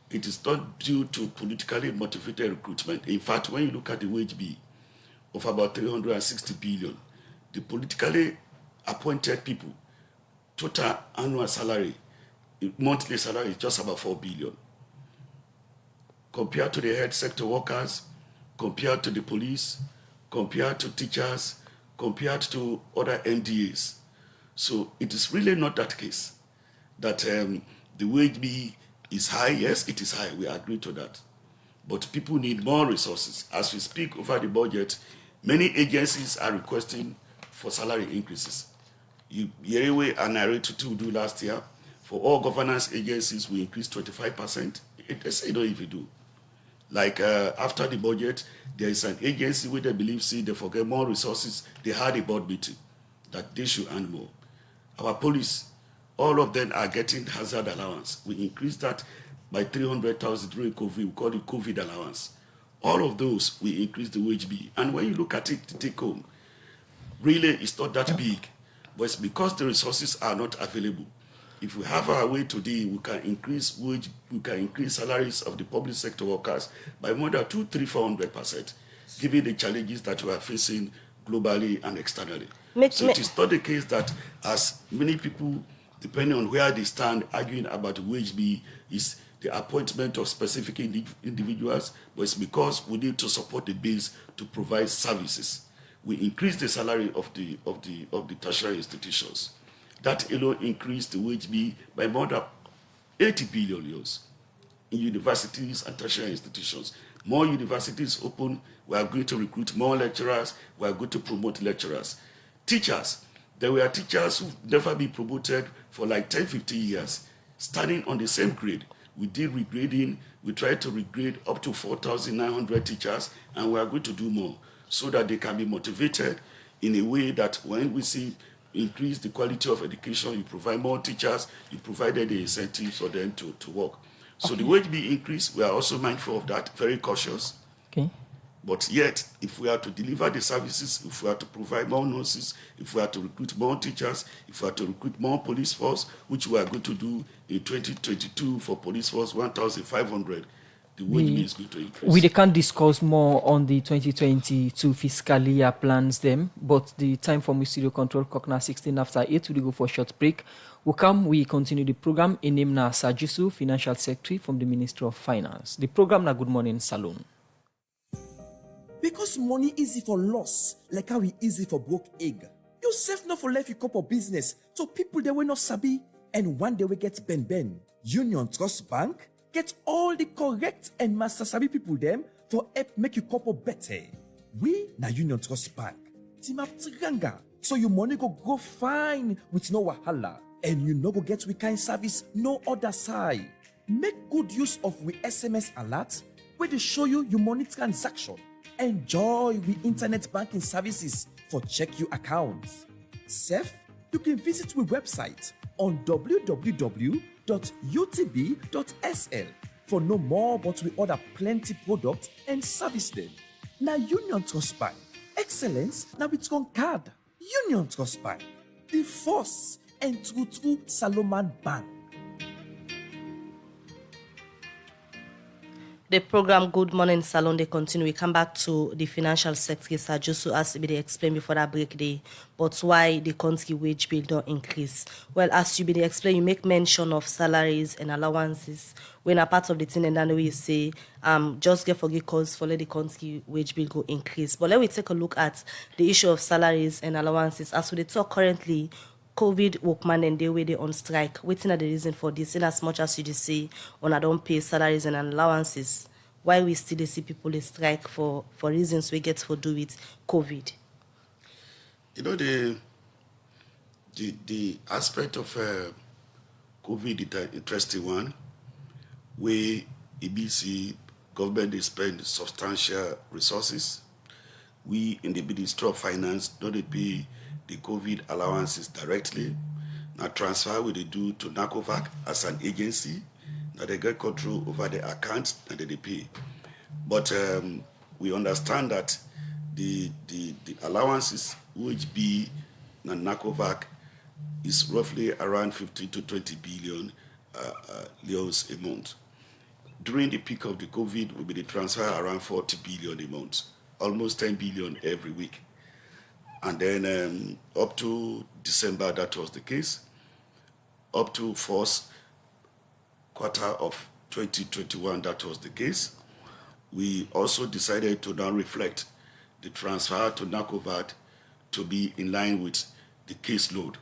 It is not due to politically motivated recruitment. In fact, when you look at the wage bill of about 360 billion, the politically appointed people, total annual salary, monthly salary is just about 4 billion. Compared to the health sector workers, compared to the police, compared to teachers, compared to other MDAs. So it is really not that case that the wage bill is high. Yes, it is high. We agree to that. But people need more resources. As we speak over the budget, many agencies are requesting for salary increases. Yerewe and Narrative to do last year, for all governance agencies, we increased 25%. They say don't even do. Like after the budget, there is an agency where they believe, see, they forget more resources. They had a board meeting that they should earn more. Our police, all of them are getting hazard allowance. We increased that by 300,000 during COVID. We call it COVID allowance. All of those, we increased the wage bill. And when you look at it, take home, really, it's not that big. But it's because the resources are not available. If we have our way today, we can increase wage, we can increase salaries of the public sector workers by more than 400%, given the challenges that we are facing globally and externally. So it is not the case that as many people, depending on where they stand, arguing about the wage bill is the appointment of specific individuals, but it's because we need to support the base to provide services. We increase the salary of the tertiary institutions. That alone increased the wage bill by more than 80 billion euros in universities and tertiary institutions. More universities open, we are going to recruit more lecturers, we are going to promote lecturers. Teachers, there were teachers who've never been promoted for like 10, 15 years, standing on the same grade. We did regrading, we tried to regrade up to 4,900 teachers, and we are going to do more so that they can be motivated in a way that when we see increase the quality of education, you provide more teachers, you provided the incentives for them to work. So the wage bill increase, we are also mindful of that, very cautious. Okay. But yet, if we are to deliver the services, if we are to provide more nurses, if we are to recruit more teachers, if we are to recruit more police force, which we are going to do in 2022 for police force 1,500, the wage bill is going to increase. We can discuss more on the 2022 fiscal year plans them, but the time for Studio Control, Cockna 16 after 8, we go for a short break. We continue the program in name na Sajisu, Financial Secretary from the Ministry of Finance. The program na Good Morning Saloon. Because money easy for loss, like how it easy for broke egg. You save not for life you couple business, so people they will not sabi, and one day we get ben. Union Trust Bank, get all the correct and master sabi people them for help make you couple better. We na Union Trust Bank. Team up Tiganga. So your money go fine with no wahala. And you no go get we kind service no other side. Make good use of we SMS alert where they show you your money transaction. Enjoy we internet banking services for check your accounts. Sef, you can visit we website on www.utb.sl for no more but we order plenty products and service them. Now Union Trust Bank. Excellence now it's on card. Union Trust Bank. The force and true Salomon Bank. The program Good Morning Salon, they continue. We come back to the financial sector, sir, just to ask they explain before that break day, but why the country wage bill don't increase. Well, as you be explain, you make mention of salaries and allowances when a part of the thing, and then we say, just get forget cause for let the country wage bill go increase. But let me take a look at the issue of salaries and allowances. As we talk currently, COVID workman and they way they on strike. Waiting at the reason for this, in as much as you just say, when I don't pay salaries and allowances, why we still see people they strike for reasons we get for do with COVID? You know, the aspect of COVID is an interesting one, where EBC government they spend substantial resources. We in the Ministry of Finance don't pay the COVID allowances directly. Now transfer what they do to NACOVAC as an agency. Now they get control over the accounts and they pay. But we understand that the allowances which be na NACOVAC is roughly around 15 to 20 billion leones a month. During the peak of the COVID, will be the transfer around 40 billion a month, almost 10 billion every week. And then up to December, that was the case. Up to first quarter of 2021, that was the case. We also decided to now reflect the transfer to NACOVAC to be in line with the caseload.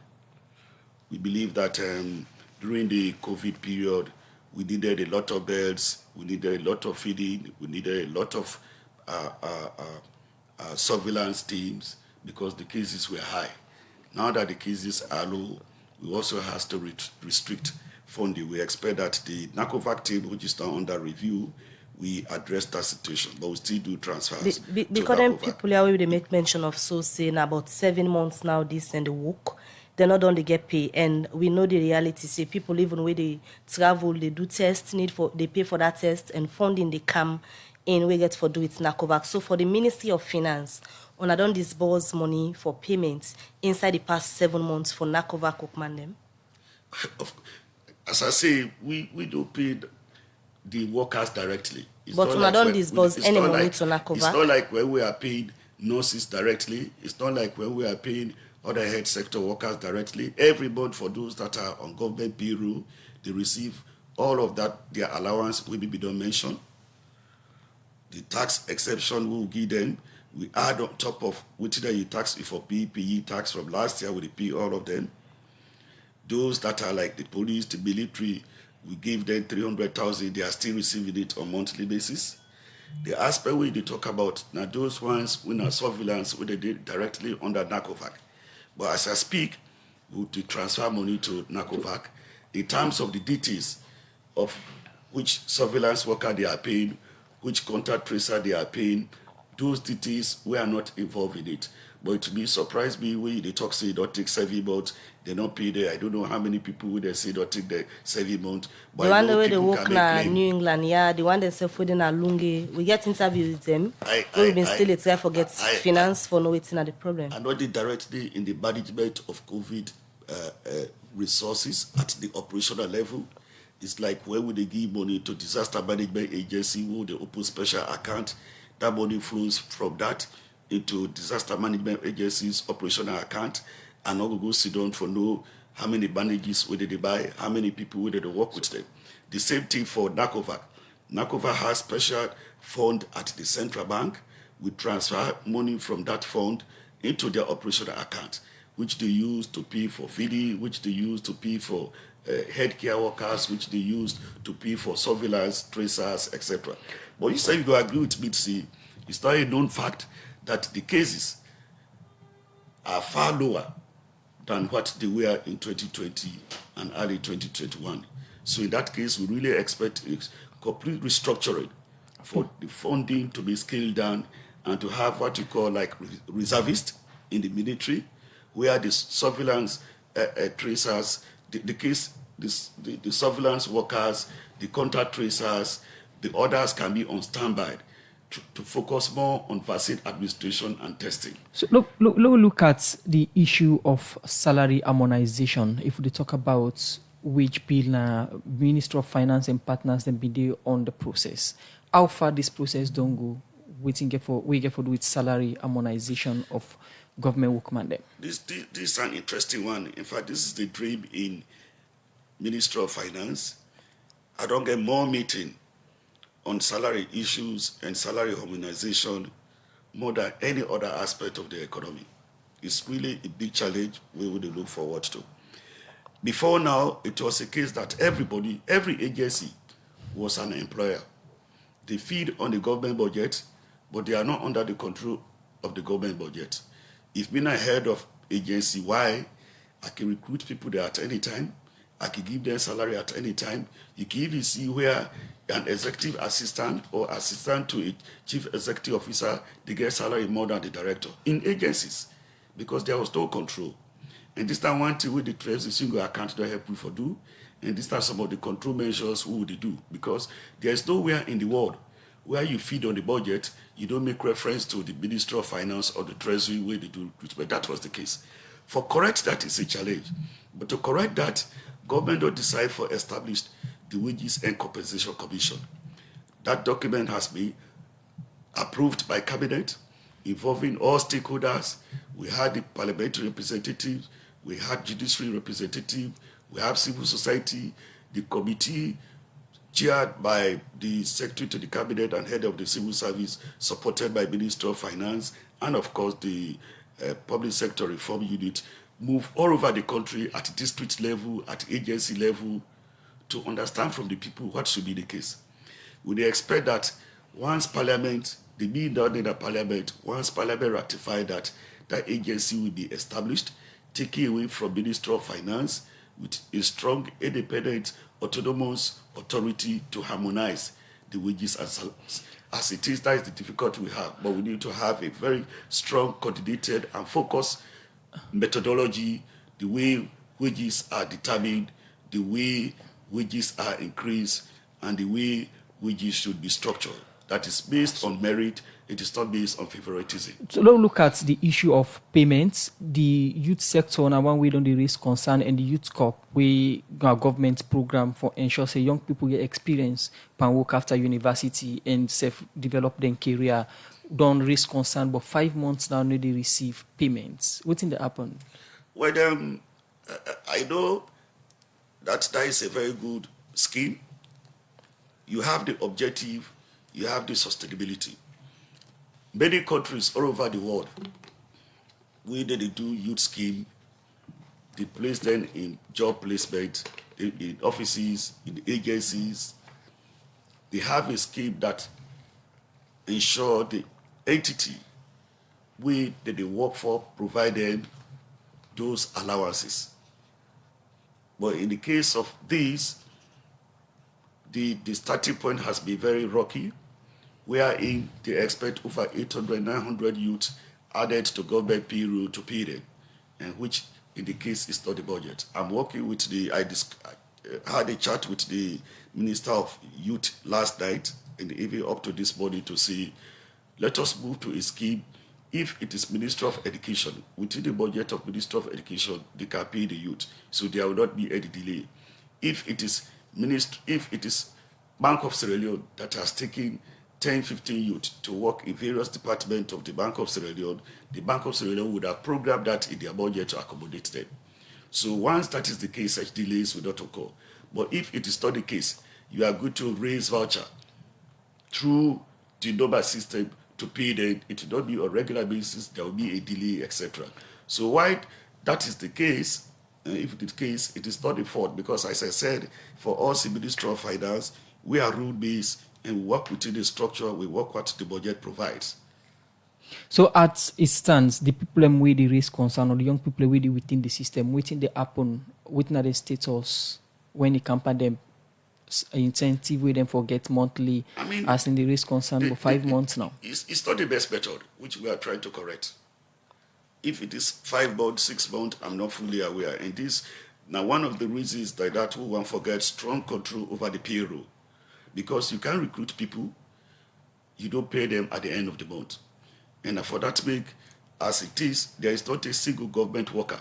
We believe that during the COVID period, we needed a lot of beds, we needed a lot of feeding, we needed a lot of surveillance teams, because the cases were high. Now that the cases are low, we also have to restrict funding. We expect that the NACOVAC team, which is now under review, we address that situation, but we still do transfers. Because then people here they make mention of so saying about 7 months now this and the work, they're not done they get pay, and we know the reality. Say people even when they travel, they do tests, they pay for that test, and funding they come in we get for do it NACOVAC. So for the Ministry of Finance, when I don't disburse money for payments inside the past 7 months for NACOVAC workman them? As I say, we don't pay the workers directly. But when I don't disburse any money to NACOVAC? It's not like when we are paying nurses directly. It's not like when we are paying other health sector workers directly. Every month for those that are on government payroll, they receive all of that, their allowance will be don't mention. The tax exception we will give them. We add on top of which you tax for PPE tax from last year, we pay all of them. Those that are like the police, the military, we give them 300,000, they are still receiving it on monthly basis. The aspect we they talk about, now those ones we are surveillance, we they did directly under NACOVAC. But as I speak, we to transfer money to NACOVAC in terms of the details of which surveillance worker they are paying, which contact tracer they are paying. Those details, we are not involved in it. But to be surprised me when they talk say don't take 7 months, they not pay there. I don't know how many people would they say don't take the 7 months. But the one the way they work na New England, yeah, the one they say for na Lungi. We get interviews with them. We've been still try for get finance for no waiting at the problem. And not directly in the management of COVID resources at the operational level. It's like where would they give money to disaster management agency who they open special account. That money flows from that into disaster management agencies operational account, and all go sit down for know how many bandages where they buy, how many people where they work with them. The same thing for NACOVAC. NACOVAC has special fund at the central bank. We transfer money from that fund into their operational account, which they use to pay for feeding, which they use to pay for healthcare workers, which they used to pay for surveillance, tracers, etc. But you say you agree with me to see, it's not a known fact that the cases are far lower than what they were in 2020 and early 2021. So in that case, we really expect a complete restructuring for the funding to be scaled down and to have what you call like reservists in the military, where the surveillance tracers, the surveillance workers, the contact tracers, the others can be on standby to focus more on vaccine administration and testing. So look at the issue of salary harmonization. If we talk about wage bill, now Minister of Finance and partners then be there on the process. How far this process don't go? We get for with salary harmonization of government workmen then. This is an interesting one. In fact, this is the dream in Ministry of Finance. I don't get more meeting on salary issues and salary harmonization more than any other aspect of the economy. It's really a big challenge we would look forward to. Before now, it was a case that every agency was an employer. They feed on the government budget, but they are not under the control of the government budget. If being a head of agency, why? I can recruit people there at any time. I can give them salary at any time. You can even see where an executive assistant or assistant to a chief executive officer, they get salary more than the director in agencies because there was no control. And this time one thing with the Treasury single account don't help you for do. And this time some of the control measures, who would they do? Because there is nowhere in the world where you feed on the budget, you don't make reference to the Ministry of Finance or the Treasury where they do recruitment. That was the case. For correct that is a challenge. But to correct that, government don't decide for established the Wages and Compensation Commission. That document has been approved by Cabinet, involving all stakeholders. We had the parliamentary representatives, we had judiciary representative, we have civil society, the committee chaired by the Secretary to the Cabinet and head of the civil service, supported by Minister of Finance, and of course the public sector reform unit, move all over the country at district level, at agency level, to understand from the people what should be the case. We expect that once Parliament, the bill done in the Parliament, once Parliament ratified that, that agency will be established, taking away from Minister of Finance with a strong, independent, autonomous authority to harmonize the wages and salaries. As it is, that is the difficulty we have, but we need to have a very strong, coordinated, and focused methodology, the way wages are determined, the way wages are increased, and the way wages should be structured. That is based on merit, it is not based on favoritism. So let's look at the issue of payments. The youth sector, now one way on the raise concern, and the youth corp, we our government program for ensure say young people get experience and work after university and self-develop their career. Don't raise concern, but 5 months now they receive payments. What's in the happen? Well, I know that is a very good scheme. You have the objective, you have the sustainability. Many countries all over the world, where they do youth scheme, they place them in job placement, in offices, in agencies. They have a scheme that ensure the entity where they work for provide them those allowances. But in the case of this, the starting point has been very rocky, wherein they expect over 800, 900 youth added to government payroll to pay them, and which in the case is not the budget. I'm working with I had a chat with the Minister of Youth last night and even up to this morning to say, let us move to a scheme. If it is Minister of Education, within the budget of Minister of Education, they can pay the youth, so there will not be any delay. If it is Bank of Sierra Leone that has taken 10, 15 youth to work in various departments of the Bank of Sierra Leone, the Bank of Sierra Leone would have programmed that in their budget to accommodate them. So once that is the case, such delays will not occur. But if it is not the case, you are going to raise voucher through the number system to pay them. It will not be on a regular basis, there will be a delay, etc. So why that is the case, if it is the case, it is not the fault because, as I said, for us in Ministry of Finance, we are rule-based and we work within the structure, we work what the budget provides. So as it stands, the people with the raise concern or the young people with within the system, within the happen, within the status when the company them incentive with them for get monthly, as in the raise concern for 5 months now. It's not the best method, which we are trying to correct. If it is 5 months, 6 months, I'm not fully aware. And this, now one of the reasons that we want to forget strong control over the payroll. Because you can recruit people, you don't pay them at the end of the month. And for that make, as it is, there is not a single government worker.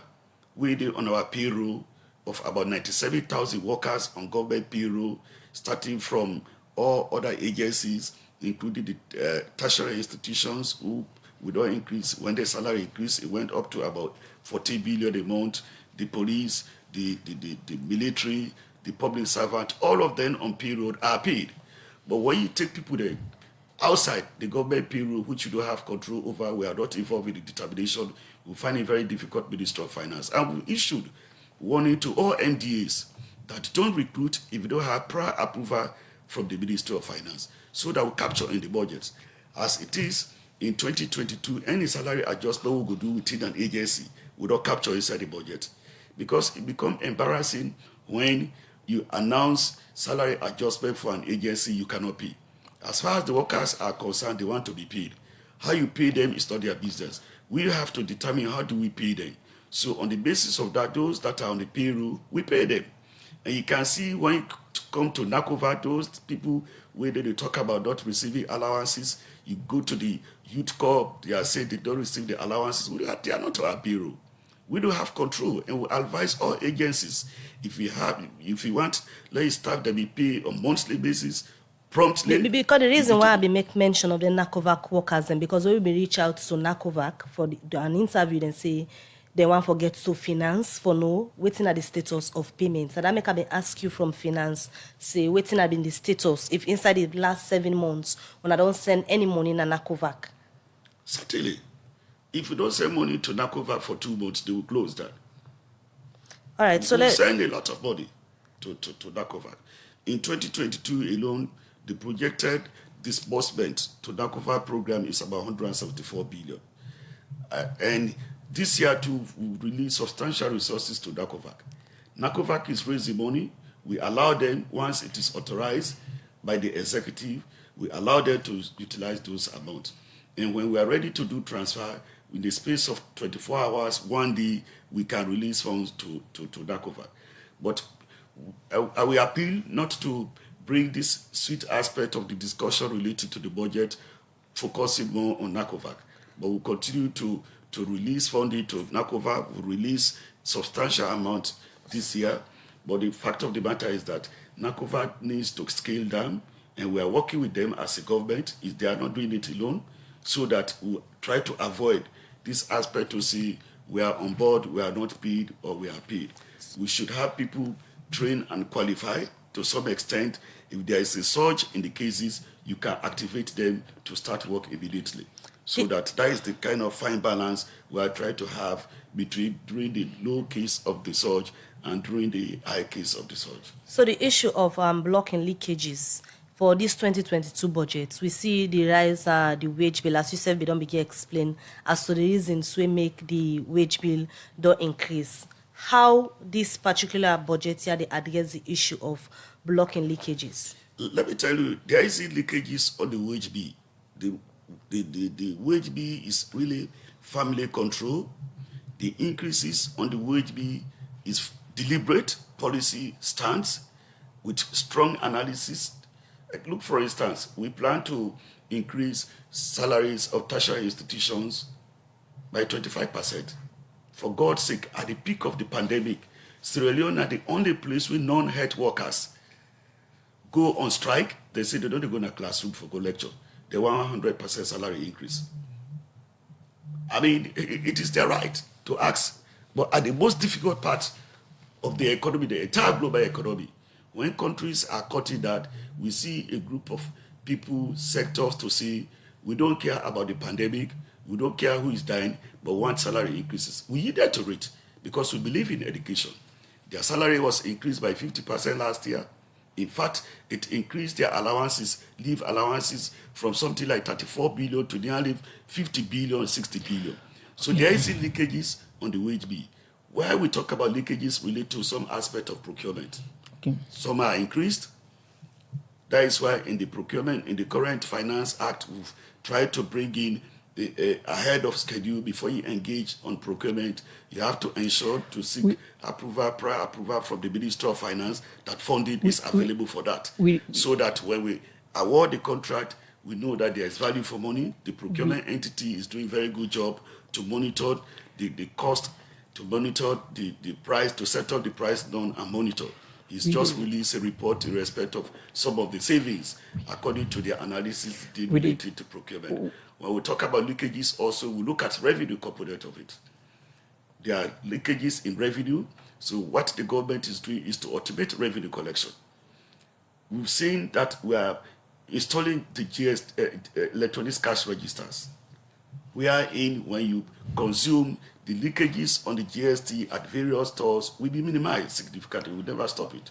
We did on our payroll of about 97,000 workers on government payroll, starting from all other agencies, including the tertiary institutions who we don't increase. When the salary increased, it went up to about 40 billion a month. The police, the military, the public servant, all of them on payroll are paid. But when you take people there outside the government payroll, which you don't have control over, we are not involved in the determination, we find it very difficult, Minister of Finance. And we issued warning to all MDAs that don't recruit if you don't have prior approval from the Ministry of Finance, so that we capture in the budgets. As it is, in 2022, any salary adjustment we go do within an agency will not capture inside the budget, because it becomes embarrassing when you announce salary adjustment for an agency you cannot pay. As far as the workers are concerned, they want to be paid. How you pay them is not their business. We have to determine how do we pay them. So on the basis of that, those that are on the payroll, we pay them. And you can see when you come to NACOVA, those people where they talk about not receiving allowances, you go to the youth corps, they are saying they don't receive the allowances. They are not on our payroll. We don't have control, and we advise all agencies, if you want, let your staff that be paid on monthly basis, promptly. Because the reason why I be make mention of the NACOVAC workers, and because when we reach out to NACOVAC for an interview and say they want to get to finance for no waiting at the status of payments. And that make me ask you from finance, say waiting at the status if inside the last 7 months when I don't send any money in a NACOVAC. Certainly. If you don't send money to NACOVAC for 2 months, they will close that. All right, so let's send a lot of money to NACOVAC. In 2022 alone, the projected disbursement to NACOVAC program is about 174 billion. And this year too, we release substantial resources to NACOVAC. NACOVAC is raising money. We allow them, once it is authorized by the executive, we allow them to utilize those amounts. And when we are ready to do transfer, in the space of 24 hours, 1 day, we can release funds to NACOVAC. But I will appeal not to bring this sweet aspect of the discussion related to the budget, focusing more on NACOVAC. But we'll continue to release funding to NACOVAC. We'll release substantial amount this year. But the fact of the matter is that NACOVAC needs to scale down, and we are working with them as a government, if they are not doing it alone, so that we try to avoid this aspect to see we are on board, we are not paid, or we are paid. We should have people trained and qualified to some extent. If there is a surge in the cases, you can activate them to start work immediately. So that is the kind of fine balance we are trying to have between during the low case of the surge and during the high case of the surge. So the issue of blocking leakages for this 2022 budget, we see the rise the wage bill, as you said, we don't begin explain as to the reasons we make the wage bill don't increase. How this particular budget here they address the issue of blocking leakages? Let me tell you, there is leakages on the wage bill. The wage bill is really family control. The increases on the wage bill is deliberate policy stance with strong analysis. Like look, for instance, we plan to increase salaries of tertiary institutions by 25%. For God's sake, at the peak of the pandemic, Sierra Leone are the only place where non-health workers go on strike. They say they don't go in a classroom for go lecture. They want 100% salary increase. I mean, it is their right to ask. But at the most difficult part of the economy, the entire global economy, when countries are cutting that, we see a group of people, sectors to say, we don't care about the pandemic, we don't care who is dying, but want salary increases. We yielded to it. because we believe in education. Their salary was increased by 50% last year. In fact, it increased their allowances, leave allowances, from something like 34 billion to nearly 50 billion, 60 billion. So there is leakages on the wage bill. Where we talk about leakages relate to some aspect of procurement. Okay. Some are increased. That is why in the procurement, in the current Finance Act, we've tried to bring in ahead of schedule. Before you engage on procurement, you have to ensure to seek prior approval from the Ministry of Finance that funding is available for that. So that when we award the contract, we know that there is value for money. The procurement entity is doing a very good job to monitor the cost, to monitor the price, to set up the price down and monitor. He's just released a report in respect of some of the savings according to their analysis related to procurement. When we talk about leakages also, we look at revenue component of it. There are leakages in revenue. So what the government is doing is to automate revenue collection. We've seen that we are installing the electronic cash registers, wherein when you consume, the leakages on the GST at various stores will be minimized significantly. We'll never stop it.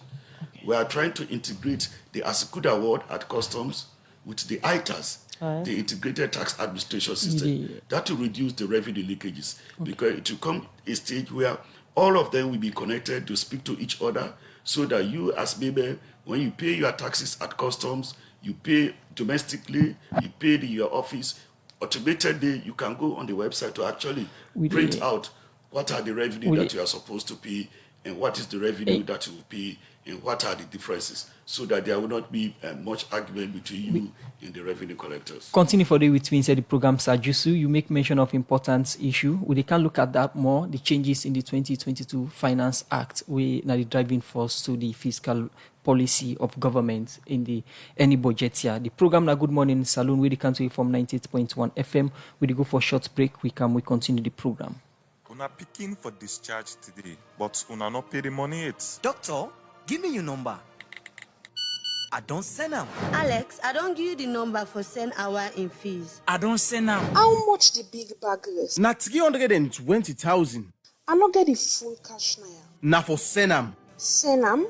We are trying to integrate the Asikuda award at customs with the ITAS, the Integrated Tax Administration System. That will reduce the revenue leakages, because it will come a stage where all of them will be connected to speak to each other, so that you as member, when you pay your taxes at customs, you pay domestically, you pay in your office, automatedly, you can go on the website to actually print out what are the revenue that you are supposed to pay and what is the revenue that you will pay and what are the differences, so that there will not be much argument between you and the revenue collectors. Continue for the with me inside the program, Sajusu. You make mention of important issue. We can look at that more, the changes in the 2022 Finance Act, we are the driving force to the fiscal policy of government in any budget year. The program na Good Morning Saloon, we come to you from 98.1 FM. We go for a short break. We continue the program. Una picking for discharge today, but una not pay the money yet. Doctor, give me your number. I don't send them. Alex, I don't give you the number for send hour in fees. I don't send them. How much the big bag is? Na 320,000. I not get the full cash now. Na for send them. Send them?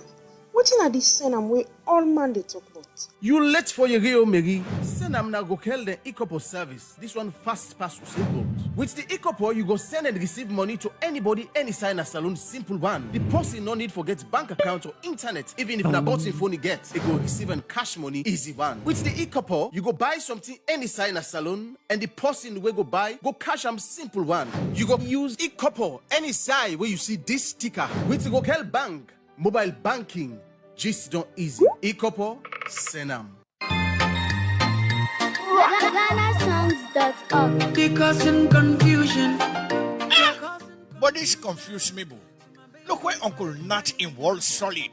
What in the send them where all man they talk about? You late for your Rio Mary. Send them now go call the Ecopo service. This one fast pass to simple. With the Ecopo, you go send and receive money to anybody, any sign a saloon, simple one. The person no need forget bank account or internet. Even if na bought phone you get, it go receive and cash money, easy one. With the Ecopo, you go buy something, any sign a saloon, and the person will go buy, go cash am simple one. You go use Ecopo, any side where you see this sticker. With the go call bank, mobile banking, just don't easy. Ecopo, send them. GhanaSongs.org. They causing confusion. But this confuse me, boo. Look where Uncle Nat in World Solid.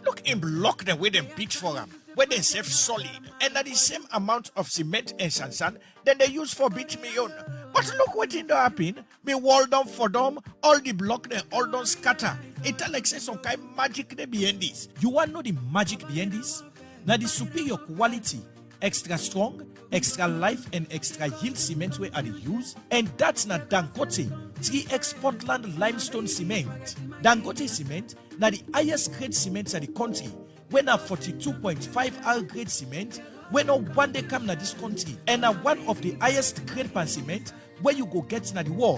Look him block the way them beat for him, where they save solid, and at the same amount of cement and sand then they use for beat me on. But look what in the happen. Me wall down for them, all the block they all don't scatter. It like say some kind of magic they behind this. You want to know the magic behind this? Now the superior quality, extra strong, extra life and extra yield cement we are the use, and that's not Dangote 3X Portland limestone cement. Dangote cement now the highest grade cement at the country. When a 42.5 R grade cement, when no one day come na this country, and one of the highest grade pan cement where you go get na the wall.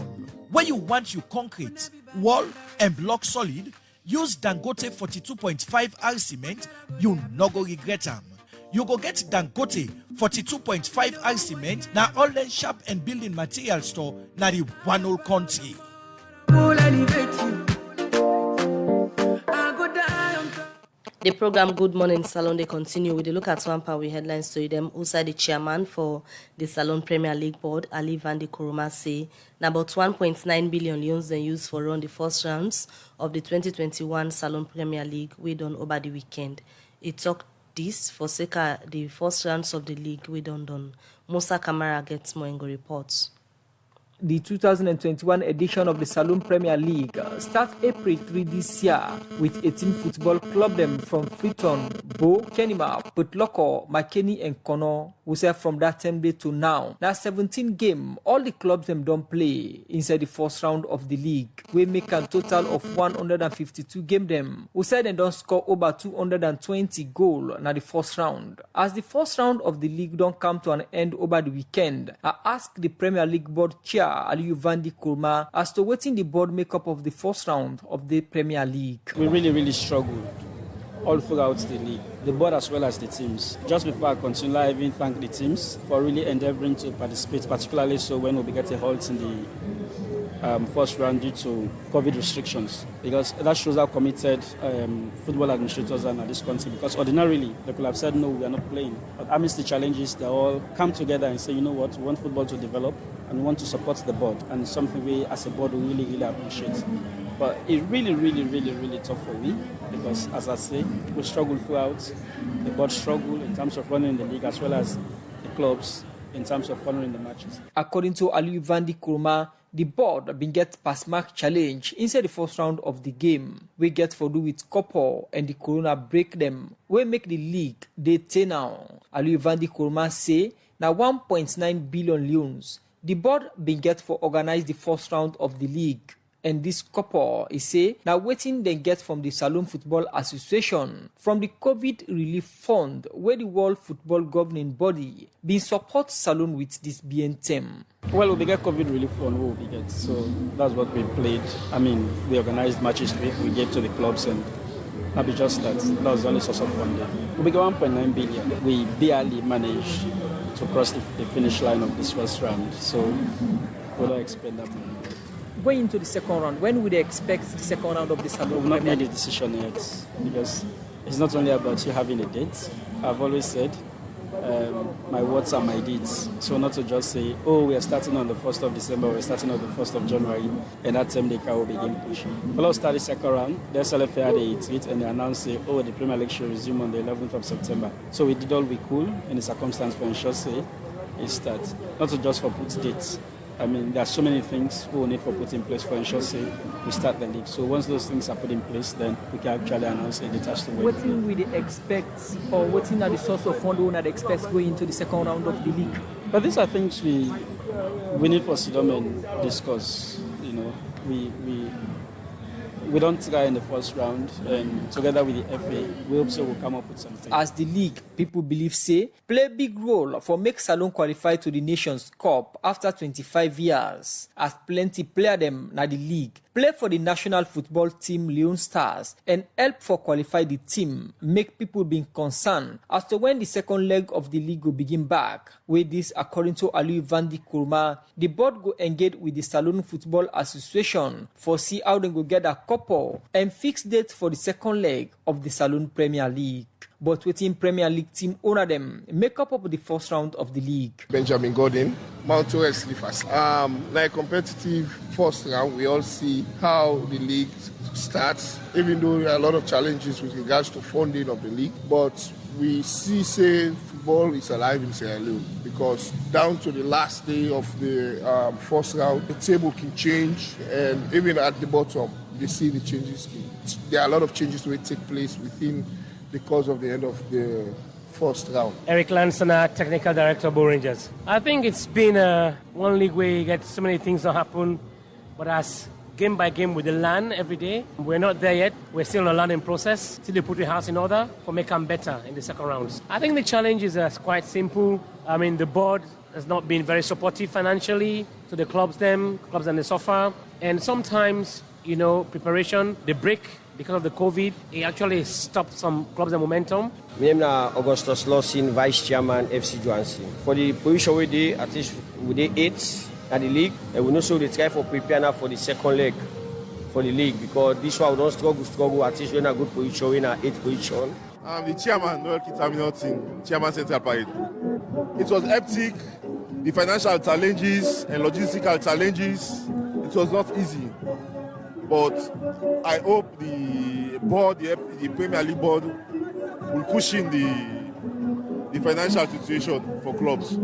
Where you want your concrete, wall and block solid, use Dangote 42.5 R cement, you no go regret them. You go get Dangote 42.5 R cement na all the shop and building material store na the one whole country. The program Good Morning Salon, they continue with a look at one part with headlines to them. Also, the chairman for the Salon Premier League Board, Ali Vandi Kuruma, say about 1.9 billion loans they used for run the first rounds of the 2021 Salon Premier League we done over the weekend. He talked this for the first rounds of the league we done. Musa Kamara gets more in reports. The 2021 edition of the Saloon Premier League starts April 3 this year with 18 football clubs them from Freeton, Bo, Kenima, Putloko, Makeni and Kono who serve from that 10 day to now. Now 17 games, all the clubs them don't play inside the first round of the league. We make a total of 152 games them. Who said they don't score over 220 goals in the first round. As the first round of the league don't come to an end over the weekend, I asked the Premier League board chair LEONE Kurma as to what in the board makeup of the first round of the Premier League. We really struggled all throughout the league, the board as well as the teams. Just before I continue, I even thank the teams for really endeavoring to participate, particularly so when we get a halt in the first round due to COVID restrictions, because that shows how committed football administrators are in this country, because ordinarily they could have said no, we are not playing. But amidst the challenges, they all come together and say, you know what, we want football to develop and we want to support the board, and it's something we as a board really appreciate. But it's really tough for me, because as I say, we struggle throughout. The board struggle in terms of running the league as well as the clubs in terms of following the matches. According to LEONE Kurma, the board been get pass mark challenge inside the first round of the game. We get for do with couple and the corona break them. We make the league they take now. LEONE Kurma say now 1.9 billion loans. The board been get for organize the first round of the league. And this couple is say now waiting they get from the Saloon Football Association from the COVID relief fund where the World Football Governing Body been support Saloon with this BNTM. Well, we get COVID relief fund, we get, so that's what we played. I mean, we organized matches we gave to the clubs, and not be just that was the only source of funding. We got 1.9 billion. We barely managed to cross the finish line of this first round, so we don't expect that money. Going into the second round, when would they expect the second round of the Saloon? We've not made a decision yet, because it's not only about you having a date. I've always said my words are my deeds. So not to just say, oh, we are starting on the 1st of December, we're starting on the 1st of January, and that time the car will begin pushing. Well, start the second round, the SLFA had a tweet and they announced, say, oh, the Premier League should resume on the 11th of September. So we did all we could in the circumstance for ensure, say, it starts. Not to just for put dates. I mean, there are so many things we will need to put in place for ensure, say, we start the league. So once those things are put in place, then we can actually announce a date as to when. What will they expect, or what are the source of fund we expect going into the second round of the league? But these are things we need to sit down and discuss. You know, we don't try in the first round, and together with the FA, we hope so we'll come up with something. As the league, people believe say, play a big role for make Saloon qualify to the Nations Cup after 25 years, as plenty player them na the league, play for the national football team LEONE Stars, and help for qualify the team, make people being concerned as to when the second leg of the league will begin back. With this, according to LEONE Kurma, the board go engage with the Saloon Football Association for see how they go get a couple and fix date for the second leg of the Saloon Premier League. But waiting Premier League team owner them make up of the first round of the league. Benjamin Gordon, Mount West Leafers. Like competitive first round, we all see how the league starts, even though there are a lot of challenges with regards to funding of the league. But we see, say, football is alive in Sierra Leone, because down to the last day of the first round, the table can change, and even at the bottom, you see the changes. There are a lot of changes that will take place within the course of the end of the first round. Eric Lansana, Technical Director, Bo Rangers. I think it's been one league where you get so many things that happen, but as game by game with the learn every day. We're not there yet. We're still in a learning process till they put the house in order for make them better in the second rounds. I think the challenge is quite simple. I mean, the board has not been very supportive financially to the clubs and they suffer. And sometimes, you know, preparation, the break because of the COVID, it actually stopped some clubs' momentum. My name is Augustus Lawson, Vice Chairman, FC Johansen. For the position we did, at least we did 8 at the league, and we also try for prepare now for the second leg for the league, because this one we don't struggle, at least we're in a good position, we're in an 8th position. I'm the chairman, Noel Kitaminot, Chairman Central Parade. It was hectic, the financial challenges and logistical challenges, it was not easy. But I hope the board, the Premier League board, will cushion the financial situation for clubs.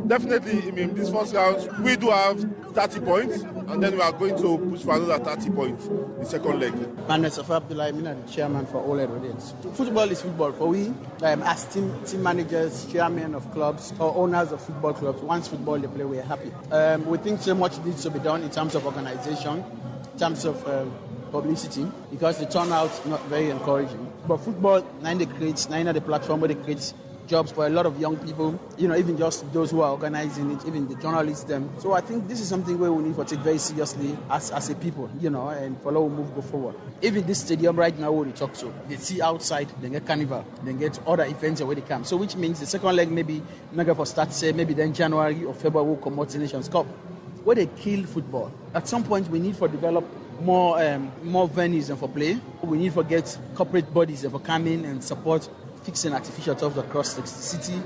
Definitely, I mean, this first round, we do have 30 points, and then we are going to push for another 30 points in the second leg. I'm the chairman for all audience. Football is football. For we, as team managers, chairmen of clubs, or owners of football clubs, once football they play, we are happy. We think so much needs to be done in terms of organization, in terms of publicity, because the turnout is not very encouraging. But football, nine the platform where they create jobs for a lot of young people, even just those who are organizing it, even the journalists them. So I think this is something where we need to take very seriously as a people, and follow move go forward. Even this stadium right now where we talk to, they see outside, they get carnival, they get other events where they come. So which means the second leg maybe not going to start say maybe then January or February will come out to Nations Cup, where they kill football. At some point we need to develop more venues and for play. We need to get corporate bodies and for come in and support fixing artificial turf across the city.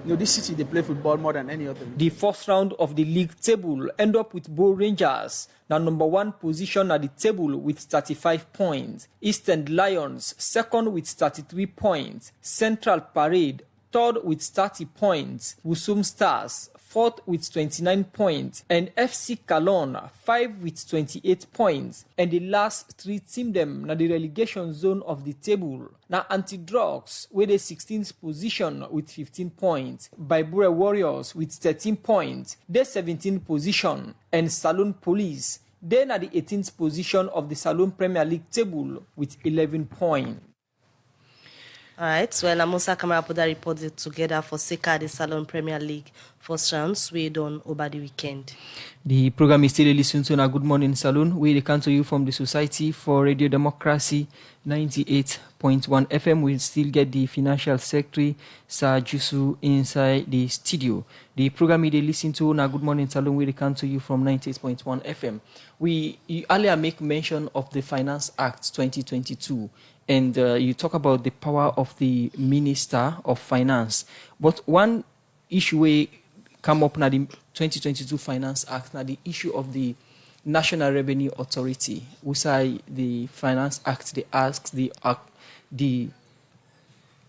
This city, they play football more than any other. The first round of the league table end up with Bow Rangers, now number 1 position at the table with 35 points. Eastern Lions, second with 33 points. Central Parade, third with 30 points. Wusum Stars, fourth with 29 points, and FC Kalon 5 with 28 points. And the last 3 team them na the relegation zone of the table. Now Anti-Drugs with the 16th position with 15 points. Baibure Warriors with 13 points. They 17th position. And Saloon Police, then at the 18th position of the Saloon Premier League table with 11 points. All right, so Namusa Kamara put that report together for Seka, the Salon Premier League first round, Sweden over the weekend. The program is still listened to on Good Morning Saloon. We come to you from the Society for Radio Democracy 98.1 FM. We'll still get the Financial Secretary, Sir Jusu, inside the studio. The program you listen to on Good Morning Saloon will come to you from 98.1 FM. You earlier make mention of the Finance Act 2022. And you talk about the power of the Minister of Finance. But one issue we come up now the 2022 Finance Act, now the issue of the National Revenue Authority. We say the Finance Act, they ask the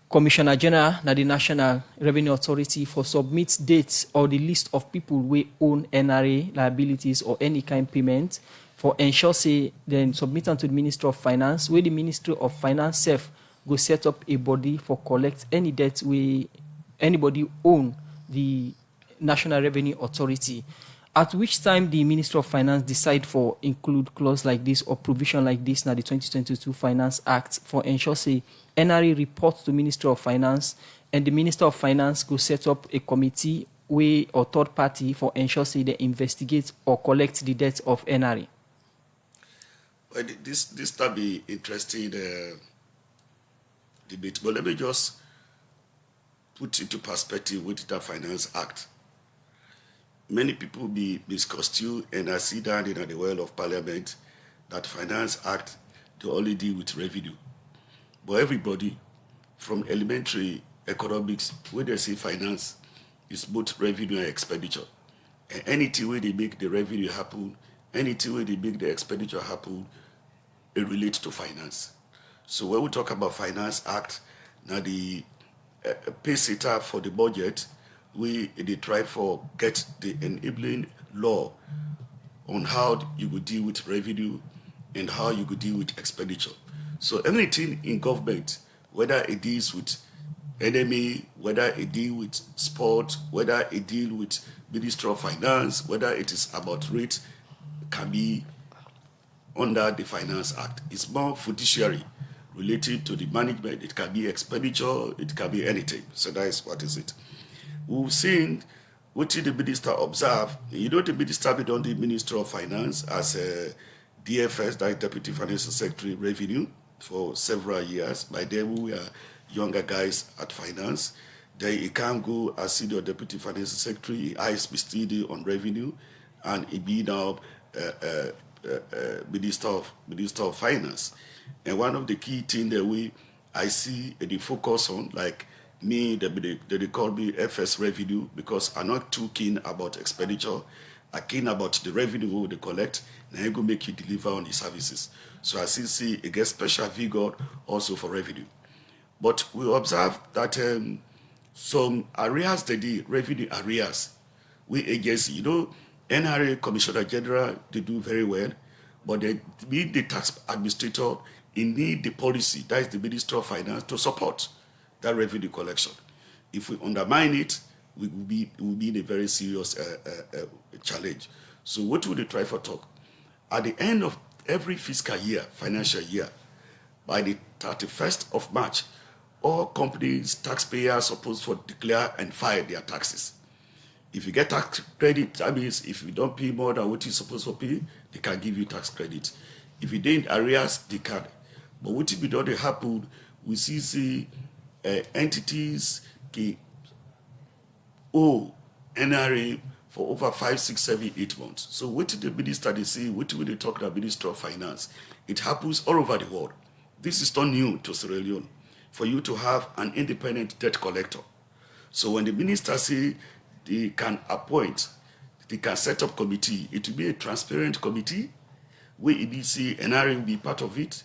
Commissioner General, now the National Revenue Authority, for submit dates or the list of people who own NRA liabilities or any kind payment, for ensure say then submit them to the Ministry of Finance, where the Ministry of Finance self go set up a body for collect any debt we anybody own the National Revenue Authority. At which time the Ministry of Finance decide for include clause like this or provision like this now the 2022 Finance Act for ensure say NRA reports to Ministry of Finance, and the Minister of Finance go set up a committee way or third party for ensure say they investigate or collect the debt of NRA. Well, this will be interesting debate, but let me just put into perspective with the Finance Act. Many people be misconstrued, and I see that in the world of Parliament that Finance Act they only deal with revenue. But everybody from elementary economics, when they say finance, is both revenue and expenditure. And anything where they make the revenue happen, anything where they make the expenditure happen, it relates to finance. So when we talk about Finance Act, now the pay setter for the budget, they try for get the enabling law on how you would deal with revenue and how you could deal with expenditure. So anything in government, whether it deals with enemy, whether it deals with sport, whether it deals with Ministry of Finance, whether it is about rate, can be under the Finance Act. It's more fiduciary related to the management. It can be expenditure, it can be anything. So that is what is it. We've seen what the minister observe. The minister be done the Minister of Finance as a DFS, that is Deputy Financial Secretary Revenue, for several years. By then we were younger guys at finance. Then he can go as Senior Deputy Financial Secretary, ISP on Revenue, and he be now Minister of Finance. And one of the key things that I see the focus on, like me, they call me FS Revenue, because I'm not too keen about expenditure. I'm keen about the revenue they collect, and I'm going to make you deliver on the services. So I see it gets special vigor also for revenue. But we observe that some areas, revenue areas, we agency, you know, NRA Commissioner General, they do very well, but they need the tax administrator, they need the policy, that is the Minister of Finance, to support that revenue collection. If we undermine it, we will be in a very serious challenge. So what will they try for talk? At the end of every fiscal year, financial year, by the 31st of March, all companies, taxpayers are supposed to declare and file their taxes. If you get tax credit, that means if you don't pay more than what you're supposed to pay, they can give you tax credit. If you did arrears, they can. But what if it don't happen, we see entities owe NRA for over 5, 6, 7, 8 months. So what did the minister they say? What will they talk to the Minister of Finance? It happens all over the world. This is not new to Sierra Leone, for you to have an independent debt collector. So when the minister say they can appoint, they can set up committee, it will be a transparent committee where EBC, NRA will be part of it,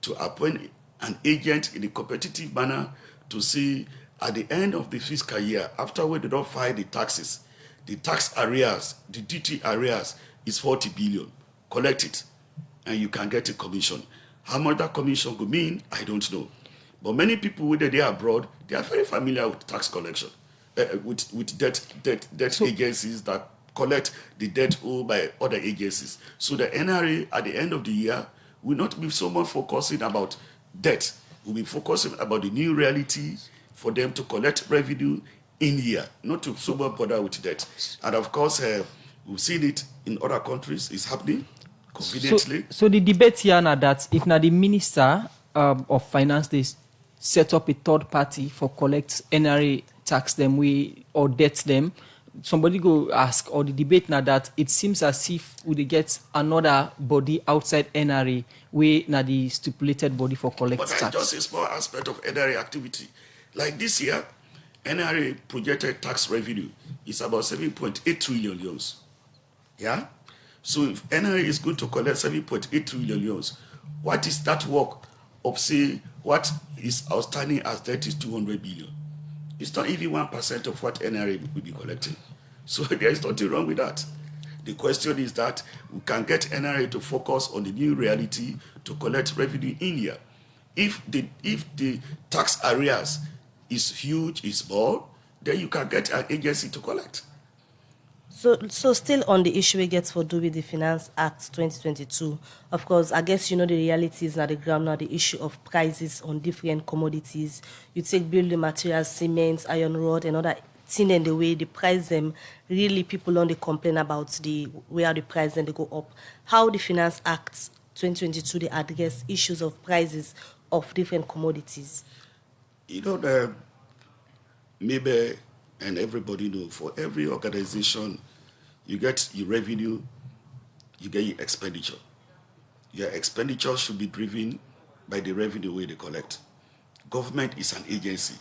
to appoint an agent in a competitive manner to see at the end of the fiscal year, after we do not file the taxes, the tax arrears, the duty arrears is 40 billion. Collect it, and you can get a commission. How much that commission could mean, I don't know. But many people, whether they are abroad, they are very familiar with tax collection, with debt agencies that collect the debt owed by other agencies. So the NRA, at the end of the year, will not be so much focusing about debt. We'll be focusing about the new reality for them to collect revenue in year, not to so much bother with debt. And of course, we've seen it in other countries. It's happening conveniently. So the debate here now that if now the Minister of Finance they set up a third party for collect NRA tax them or debt them, somebody go ask, or the debate now that it seems as if we get another body outside NRA where now the stipulated body for collect tax. But just a small aspect of NRA activity. Like this year, NRA projected tax revenue is about 7.8 trillion euros. Yeah? So if NRA is going to collect 7.8 trillion euros, what is that work of, say, what is outstanding as debt is 200 billion? It's not even 1% of what NRA will be collecting. So there is nothing wrong with that. The question is that we can get NRA to focus on the new reality to collect revenue in here. If the tax arrears is huge, is small, then you can get an agency to collect. So still on the issue we get for do with the Finance Act 2022, of course, I guess you know the realities now the ground now, the issue of prices on different commodities. You take building materials, cement, iron rod, and other thing, and the way they price them, really people only complain about the where the price and they go up. How the Finance Act 2022 they address issues of prices of different commodities? You know, maybe, and everybody know, for every organization, you get your revenue, you get your expenditure. Your expenditure should be driven by the revenue where they collect. Government is an agency.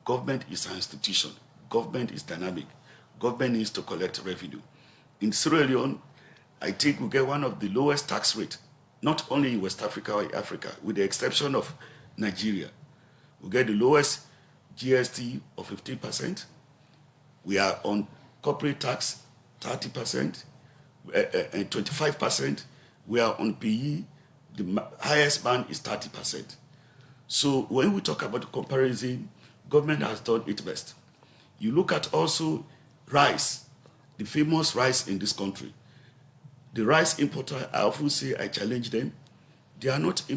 Government is an institution. Government is dynamic. Government needs to collect revenue. In Sierra Leone, I think we get one of the lowest tax rate, not only in West Africa or Africa, with the exception of Nigeria. We get the lowest GST of 15%. We are on corporate tax 30% and 25%. We are on PE. The highest band is 30%. So when we talk about comparison, government has done its best. You look at also rice, the famous rice in this country. The rice importer, I often say, I challenge them. They are not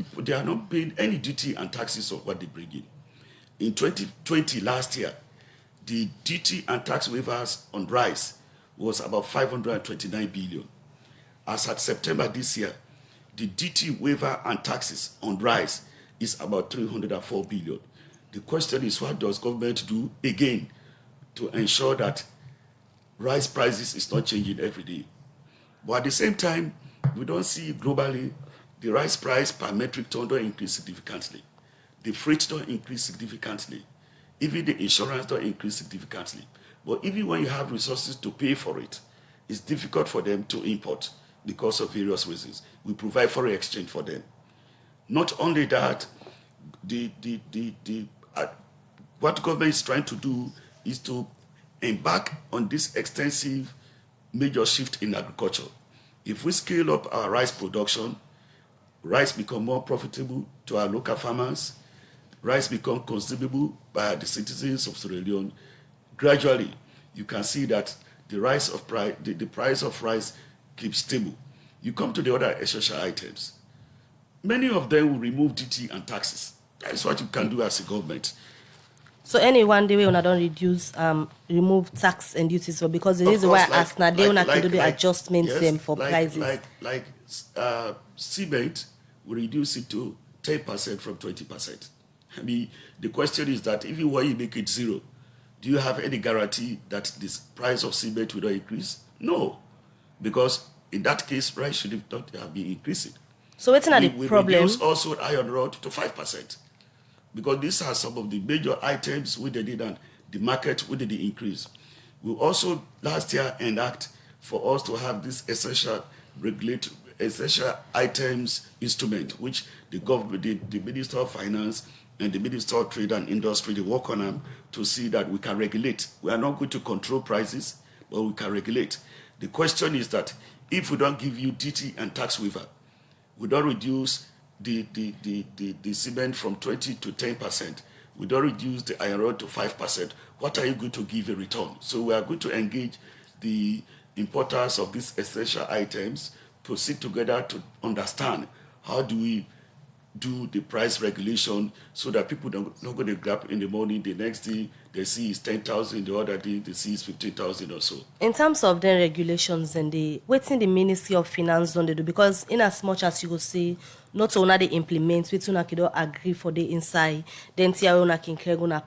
paying any duty and taxes of what they bring in. In 2020, last year, the duty and tax waivers on rice was about 529 billion. As at September this year, the duty waiver and taxes on rice is about 304 billion. The question is, what does government do again to ensure that rice prices is not changing every day? But at the same time, we don't see globally the rice price per metric ton don't increase significantly. The freight don't increase significantly. Even the insurance don't increase significantly. But even when you have resources to pay for it, it's difficult for them to import because of various reasons. We provide foreign exchange for them. Not only that, what government is trying to do is to embark on this extensive major shift in agriculture. If we scale up our rice production, rice become more profitable to our local farmers, rice become consumable by the citizens of Sierra Leone, gradually you can see that the price of rice keeps stable. You come to the other essential items. Many of them will remove duty and taxes. That's what you can do as a government. So anyone the way when I don't reduce, remove tax and duties, so because the reason why I ask now, they can do the adjustments for prices. Cement, we reduce it to 10% from 20%. I mean, the question is that even when you make it zero, do you have any guarantee that this price of cement will not increase? No, because in that case, price should not have been increasing. So what's not the problem? We reduce also iron rod to 5%. Because these are some of the major items we did and the market we did the increase. We also last year enact for us to have this essential items instrument, which the government, the Minister of Finance and the Minister of Trade and Industry, they work on them to see that we can regulate. We are not going to control prices, but we can regulate. The question is that if we don't give you duty and tax waiver, we don't reduce the cement from 20 to 10%, we don't reduce the iron rod to 5%, what are you going to give a return? So we are going to engage the importers of these essential items to sit together to understand how do we do the price regulation so that people don't go to grab in the morning, the next day they see it's 10,000, the other day they see it's 15,000 or so. In terms of the regulations and what's in the Ministry of Finance don't they do? Because in as much as you go say not only they implement, we don't agree for the inside, then una can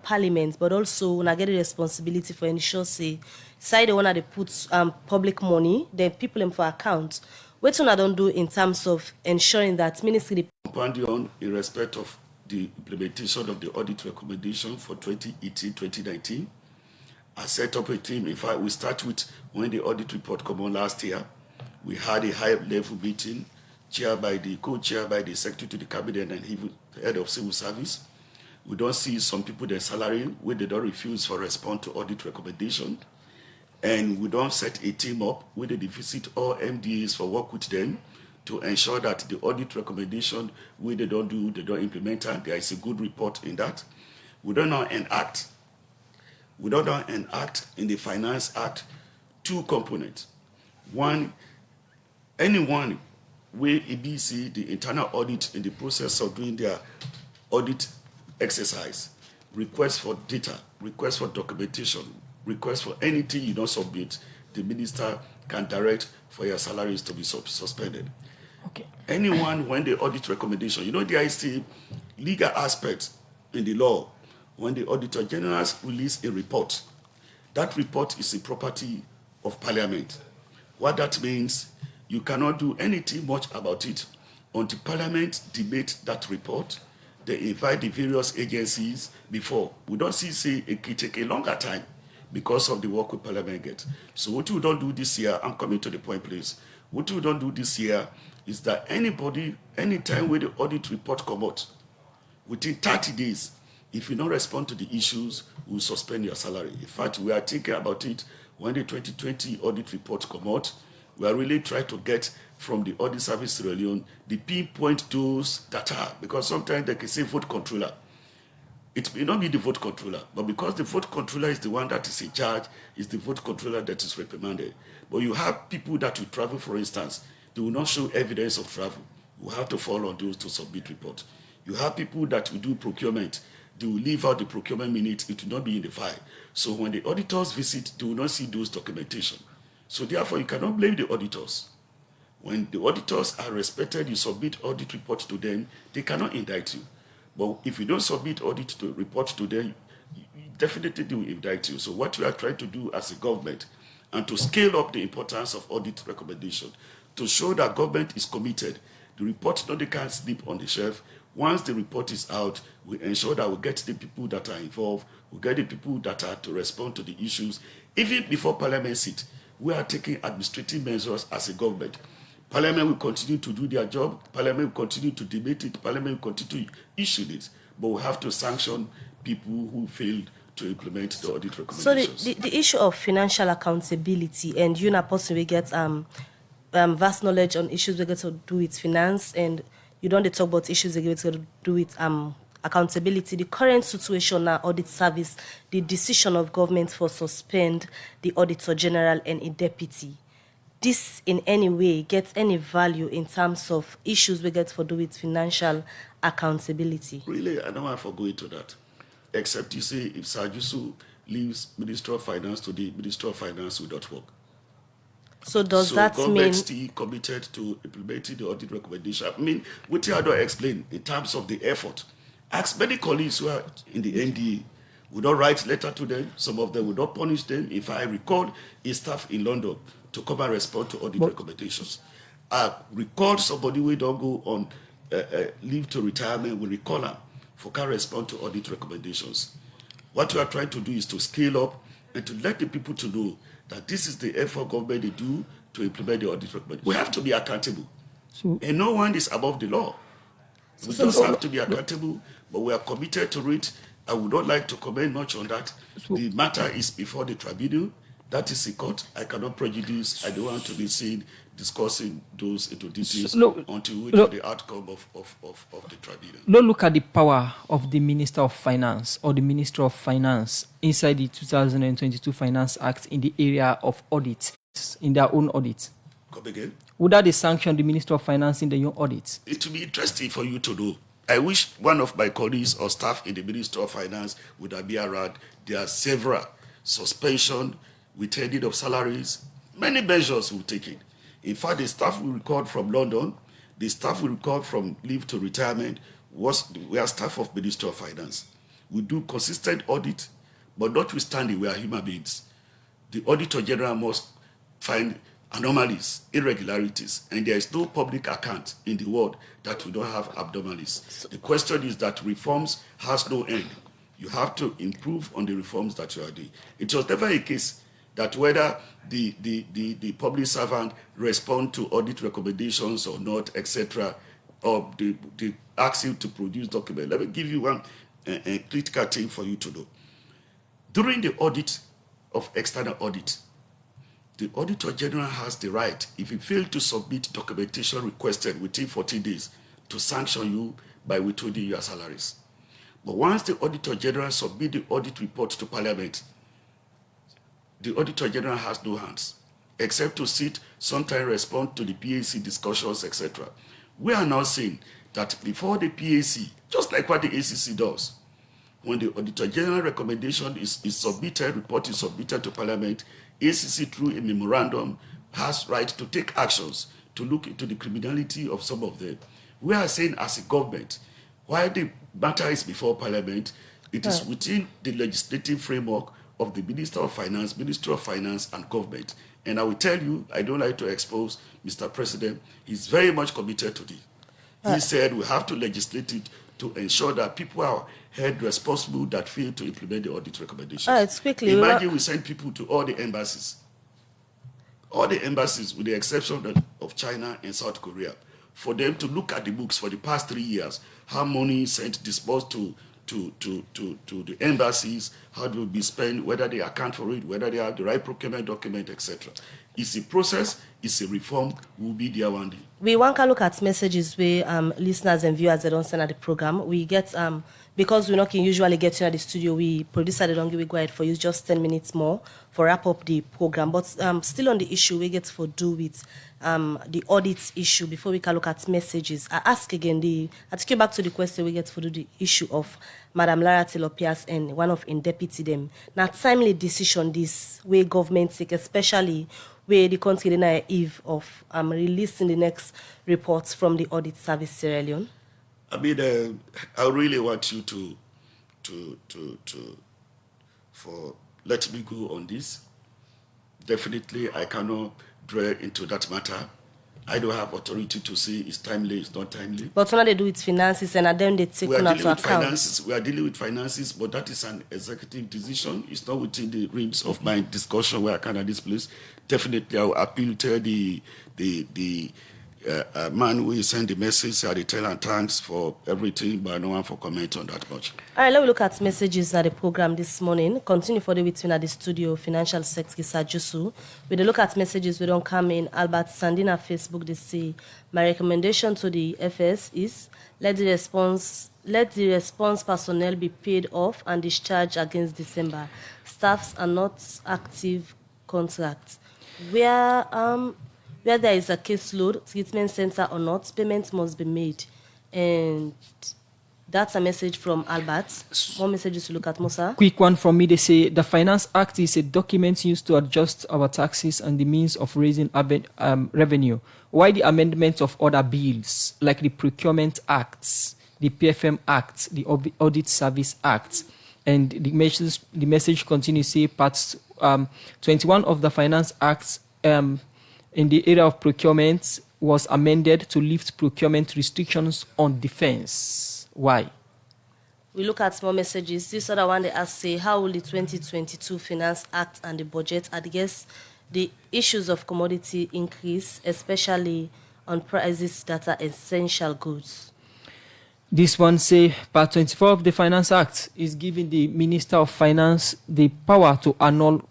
parliament, but also una get the responsibility for ensure say side one they put public money, then people them for account. What una don't do in terms of ensuring that ministry companion in respect of the implementation of the audit recommendation for 2018-2019. I set up a team. In fact, we start with when the audit report came on last year. We had a high-level meeting, co-chaired by the Secretary to the Cabinet and even the Head of Civil Service. We don't see some people their salary where they don't refuse for respond to audit recommendation. And we don't set a team up where they visit all MDAs for work with them to ensure that the audit recommendation, where they don't implement it, there is a good report in that. We don't now enact. We don't now enact in the Finance Act two components. One, anyone where ABC, the internal audit in the process of doing their audit exercise, request for data, request for documentation, request for anything you don't submit, the minister can direct for your salaries to be suspended. Okay. Anyone when the audit recommendation, there is the legal aspect in the law. When the Auditor General release a report, that report is the property of Parliament. What that means, you cannot do anything much about it until Parliament debate that report. They invite the various agencies before. We don't say it can take a longer time because of the work with Parliament get. So what we don't do this year, I'm coming to the point, please. What we don't do this year is that anybody, anytime when the audit report come out, within 30 days, if you don't respond to the issues, we'll suspend your salary. In fact, we are thinking about it when the 2020 audit report come out. We are really trying to get from the Audit Service Sierra Leone the pinpoint those data, because sometimes they can say vote controller. It may not be the vote controller, but because the vote controller is the one that is in charge, is the vote controller that is reprimanded. But you have people that will travel, for instance, they will not show evidence of travel. You have to follow on those to submit report. You have people that will do procurement. They will leave out the procurement minutes. It will not be in the file. So when the auditors visit, they will not see those documentation. So therefore, you cannot blame the auditors. When the auditors are respected, you submit audit reports to them, they cannot indict you. But if you don't submit audit reports to them, definitely they will indict you. So what we are trying to do as a government, and to scale up the importance of audit recommendation, to show that government is committed. The report, they can't sleep on the shelf. Once the report is out, we ensure that we get the people that are involved, we get the people that are to respond to the issues. Even before Parliament sit, we are taking administrative measures as a government. Parliament will continue to do their job. Parliament will continue to debate it. Parliament will continue to issue it. But we have to sanction people who failed to implement the audit So recommendations. the issue of financial accountability, and you, na person, we get vast knowledge on issues we get to do with finance, and you don't talk about issues we get to do with accountability. The current situation now, audit service, the decision of government for suspend the auditor general and a deputy. This in any way gets any value in terms of issues we get for do with financial accountability? Really, I don't want to go into that. Except you say if Sajusu leaves Minister of Finance today, Minister of Finance will not work. So does that government mean still committed to implementing the audit recommendation? I mean, what I don't explain in terms of the effort. Ask many colleagues who are in the NDA, would not write letter to them. Some of them would not punish them. If I recall a staff in London to come and respond to audit recommendations, I recall somebody who don't go on leave to retirement, we recall them for can respond to audit recommendations. What we are trying to do is to scale up and to let the people to know that this is the effort government they do to implement the audit recommendation. We have to be accountable. And no one is above the law. We just have to be accountable, but we are committed to it. I would not like to comment much on that. The matter is before the tribunal. That is a court. I cannot prejudice. I don't want to be seen discussing those into details until we wait for the outcome of the tribunal. Don't look at the power of the Minister of Finance or the Minister of Finance inside the 2022 Finance Act in the area of audit, in their own audit. Come again? Would that they sanction the Minister of Finance in their own audit? It will be interesting for you to know. I wish one of my colleagues or staff in the Ministry of Finance would have been around. There are several suspension, withholding of salaries, many measures we've taken. In fact, the staff we recalled from London, the staff we recalled from leave to retirement, we are staff of Ministry of Finance. We do consistent audit, but notwithstanding, we are human beings. The Auditor General must find anomalies, irregularities, and there is no public account in the world that we don't have abnormalities. The question is that reforms has no end. You have to improve on the reforms that you are doing. It was never a case that whether the public servant respond to audit recommendations or not, etc., or they ask you to produce documents. Let me give you one critical thing for you to know. During the audit of external audit, the Auditor General has the right, if you fail to submit documentation requested within 14 days, to sanction you by withholding your salaries. But once the Auditor General submits the audit report to Parliament, the Auditor General has no hands, except to sit, sometimes respond to the PAC discussions, etc. We are now saying that before the PAC, just like what the ACC does, when the Auditor General recommendation is submitted, report is submitted to Parliament, ACC through a memorandum has right to take actions to look into the criminality of some of them. We are saying as a government, while the matter is before Parliament, it is within the legislative framework of the Minister of Finance, and government. And I will tell you, I don't like to expose Mr. President, he's very much committed to this. He said we have to legislate it to ensure that people are held responsible that fail to implement the audit recommendations. Imagine we send people to all the embassies, with the exception of China and South Korea, for them to look at the books for the past 3 years, how money sent disbursed to the embassies, how it will be spent, whether they account for it, whether they have the right procurement document, etc. It's a process, it's a reform, we'll be there one day. We want to look at messages where listeners and viewers that don't send at the program. We get, because we not can usually get here at the studio, we producer they don't give it quiet for you just 10 minutes more for wrap up the program. But still on the issue, we get for do with the audit issue before we can look at messages. I ask again, I take you back to the question we get for the issue of Madam Lara Tilopias and one of in deputy them. Now, timely decision this way government take, especially where the country is naive of releasing the next reports from the audit service, Sierra Leone? I mean, I really want you let me go on this. Definitely, I cannot dwell into that matter. I don't have authority to say it's timely, it's not timely. But when they do with finances and then they take on to account. We are dealing with finances, but that is an executive decision. It's not within the realms of my discussion where I can at this place. Definitely, I will appeal to the a man who send the message, I tell and thanks for everything, but no one for comment on that much. All right, let me look at messages at the program this morning. Continue for the between at the studio, Financial Secretary Sajusu. With a look at messages, we don't come in. Albert Sandina Facebook, they say, my recommendation to the FS is let the response personnel be paid off and discharged against December. Staffs are not active contracts. Where there is a caseload, treatment center or not, payments must be made. And that's a message from Albert. More messages to look at, Musa. Quick one from me. They say the Finance Act is a document used to adjust our taxes and the means of raising revenue. Why the amendment of other bills like the Procurement Acts, the PFM Act, the Audit Service Act, and the message continues to say parts 21 of the Finance Act in the area of procurement was amended to lift procurement restrictions on defense. Why? We look at more messages. This other one they ask, say, how will the 2022 Finance Act and the budget address the issues of commodity increase, especially on prices that are essential goods? This one say part 24 of the Finance Act is giving the Minister of Finance the power to annul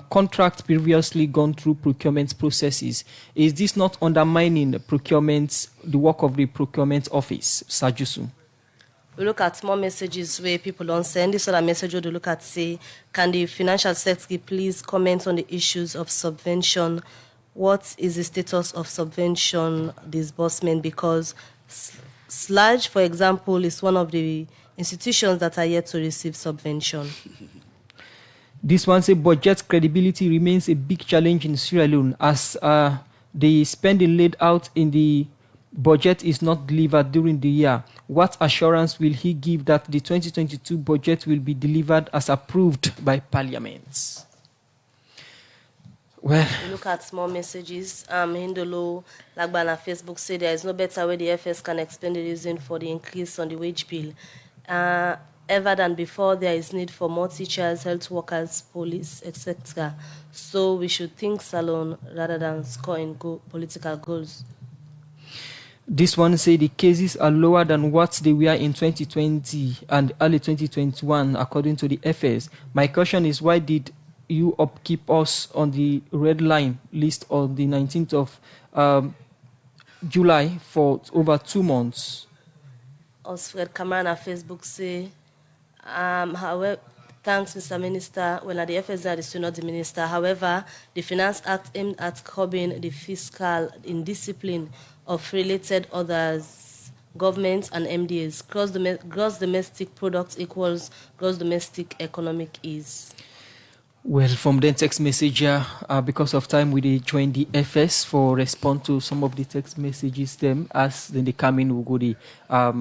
contracts previously gone through procurement processes. Is this not undermining the work of the procurement office, Sajusu? We look at more messages where people don't send. This other message we look at say, can the Financial Secretary please comment on the issues of subvention? What is the status of subvention disbursement? Because SLAG, for example, is one of the institutions that are yet to receive subvention. This one says budget credibility remains a big challenge in Sierra Leone as the spending laid out in the budget is not delivered during the year. What assurance will he give that the 2022 budget will be delivered as approved by Parliament? Well, we look at more messages. Hindolo Lagbana Facebook say there is no better way the FS can explain the reason for the increase on the wage bill. Ever than before, there is need for more teachers, health workers, police, etc. So we should think salon rather than scoring political goals. This one say the cases are lower than what they were in 2020 and early 2021, according to the FS. My question is, why did you upkeep us on the red line list on the 19th of July for over 2 months? Osfred Cameron on Facebook say, however, thanks, Mr. Minister. Well, the FSR is still not the minister. However, the Finance Act aimed at curbing the fiscal indiscipline of related others, governments and MDAs. Gross domestic product equals gross domestic economic ease. Well, from the text message here, because of time, we join the FS for respond to some of the text messages. Them as then they come in, we go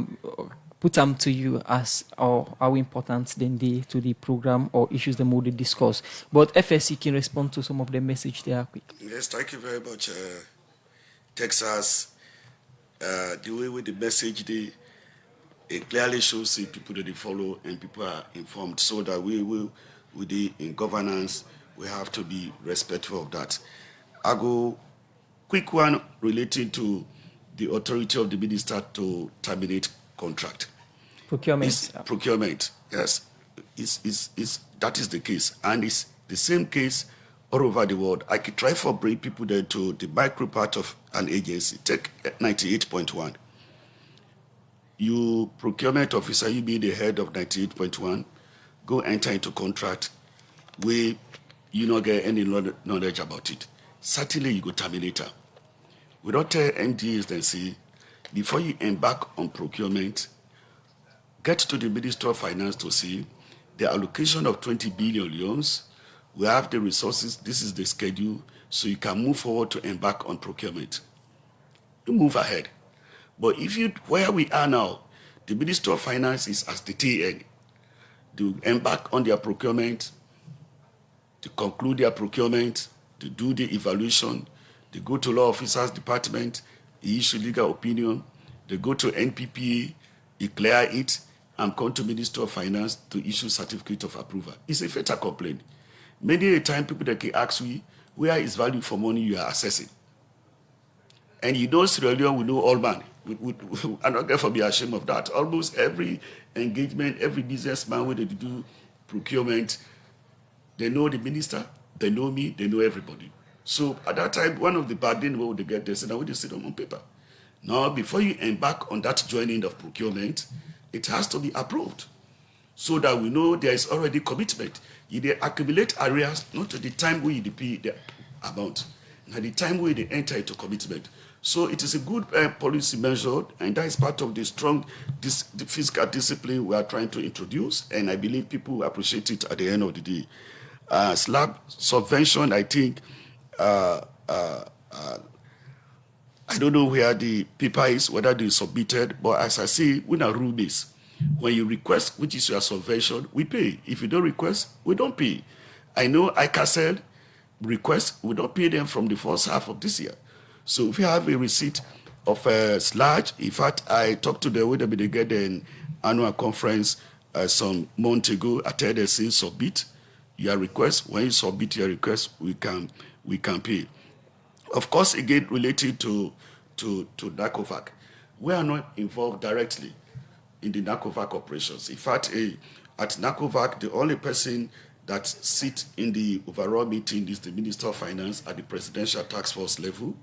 put them to you as how important then they to the program or issues them would discuss. But FS, you can respond to some of the message there quick. Yes, thank you very much, Texas. The way with the message, it clearly shows the people that they follow and people are informed, so that we will. In governance, we have to be respectful of that. I go quick one relating to the authority of the minister to terminate contract. Procurement. Procurement, yes. That is the case. And it's the same case all over the world. I could try for bring people there to the micro part of an agency. Take 98.1. You procurement officer, you be the head of 98.1. Go enter into contract where you not get any knowledge about it. Certainly you go terminate her. We don't tell MDAs then say, before you embark on procurement, get to the Minister of Finance to see the allocation of 20 billion loans. We have the resources, this is the schedule, so you can move forward to embark on procurement. You move ahead. But if you, where we are now, the Minister of Finance is as the TN. To embark on their procurement, to conclude their procurement, to do the evaluation, they go to law officers department, they issue legal opinion, they go to NPPA, they clear it, and come to Minister of Finance to issue certificate of approval. It's a fatal complaint. Many a time people that can ask me, where is value for money you are assessing? And you know Sierra Leone, we know all man. I'm not going to be ashamed of that. Almost every engagement, every businessman where they do procurement, they know the minister, they know me, they know everybody. So at that time, one of the bargain where they get, they said, now we just sit on paper. Now, before you embark on that joining of procurement, it has to be approved so that we know there is already commitment. You they accumulate areas, not at the time where you pay the amount, at the time where they enter into commitment. So it is a good policy measure, and that is part of the strong the fiscal discipline we are trying to introduce, and I believe people appreciate it at the end of the day. Slab subvention, I think, I don't know where the paper is, whether they submitted, but as I say, we are rule-based. When you request, which is your subvention, we pay. If you don't request, we don't pay. I know ICASEL request, we don't pay them from the first half of this year. So if you have a receipt of a sludge, in fact, I talked to them when they get an annual conference some months ago. I tell them, say, submit your request. When you submit your request, we can pay. Of course, again, related to NACOVAC, we are not involved directly in the NACOVAC operations. In fact, at NACOVAC, the only person that sits in the overall meeting is the Minister of Finance at the Presidential Task Force level.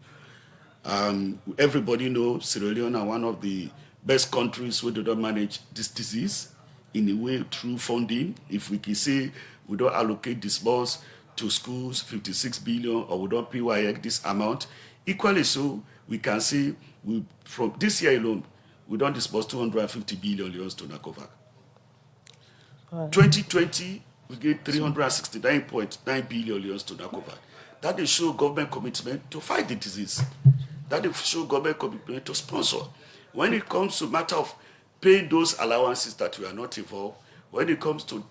Everybody knows Sierra Leone are one of the best countries where they don't manage this disease in a way through funding. If we can say we don't allocate disburse to schools 56 billion or we don't pay this amount, equally so, we can say from this year alone, we don't disburse 250 billion leons to NACOVAC. 2020, we gave 369.9 billion leons to NACOVAC. That is show government commitment to fight the disease. That is show government commitment to sponsor. When it comes to matter of paying those allowances that we are not involved, when it comes to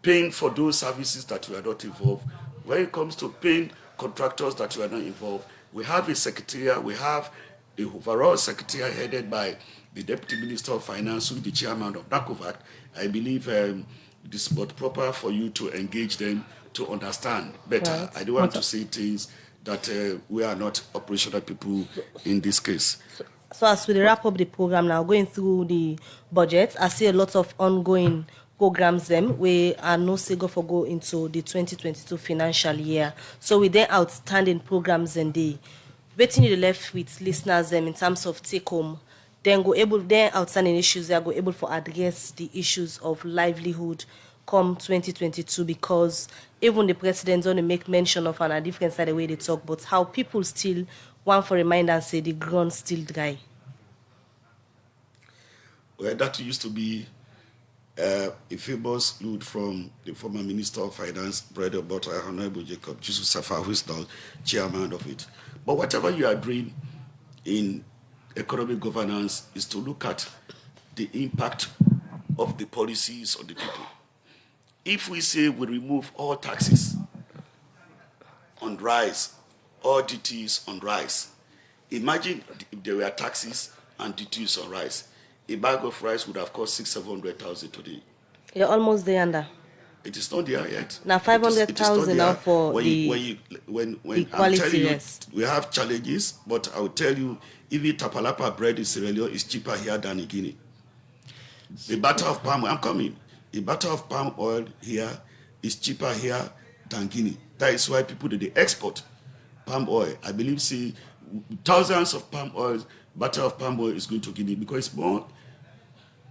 paying for those services that we are not involved, when it comes to paying contractors that we are not involved, we have a secretariat, we have the overall secretariat headed by the Deputy Minister of Finance, who is the chairman of NACOVAC. I believe this is but proper for you to engage them to understand better. Right. I don't want to say things that we are not operational people in this case. So as we wrap up the program now, going through the budget, I see a lot of ongoing programs them we are no go for go into the 2022 financial year. So with their outstanding programs and the waiting you left with listeners them in terms of take home, then go able their outstanding issues they are go able for address the issues of livelihood come 2022, because even the president only make mention of on a different side the way they talk, but how people still want for reminder and say the ground still dry. Well, that used to be a famous note from the former Minister of Finance, Brother Butter, Honorable Jacob Jesus Safa, who is now chairman of it. But whatever you are doing in economic governance is to look at the impact of the policies on the people. If we say we remove all taxes on rice, all duties on rice, imagine if there were taxes and duties on rice. A bag of rice would have cost 600,000 today. You're almost there, under. It is not there yet. Now 500,000 now for when I'm telling you, we have challenges, but I will tell you, even Tapalapa bread in Sierra Leone is cheaper here than in Guinea. The butter of palm oil, I'm coming. The butter of palm oil here is cheaper here than Guinea. That is why people they export palm oil. I believe see thousands of palm oil, butter of palm oil is going to Guinea because it's more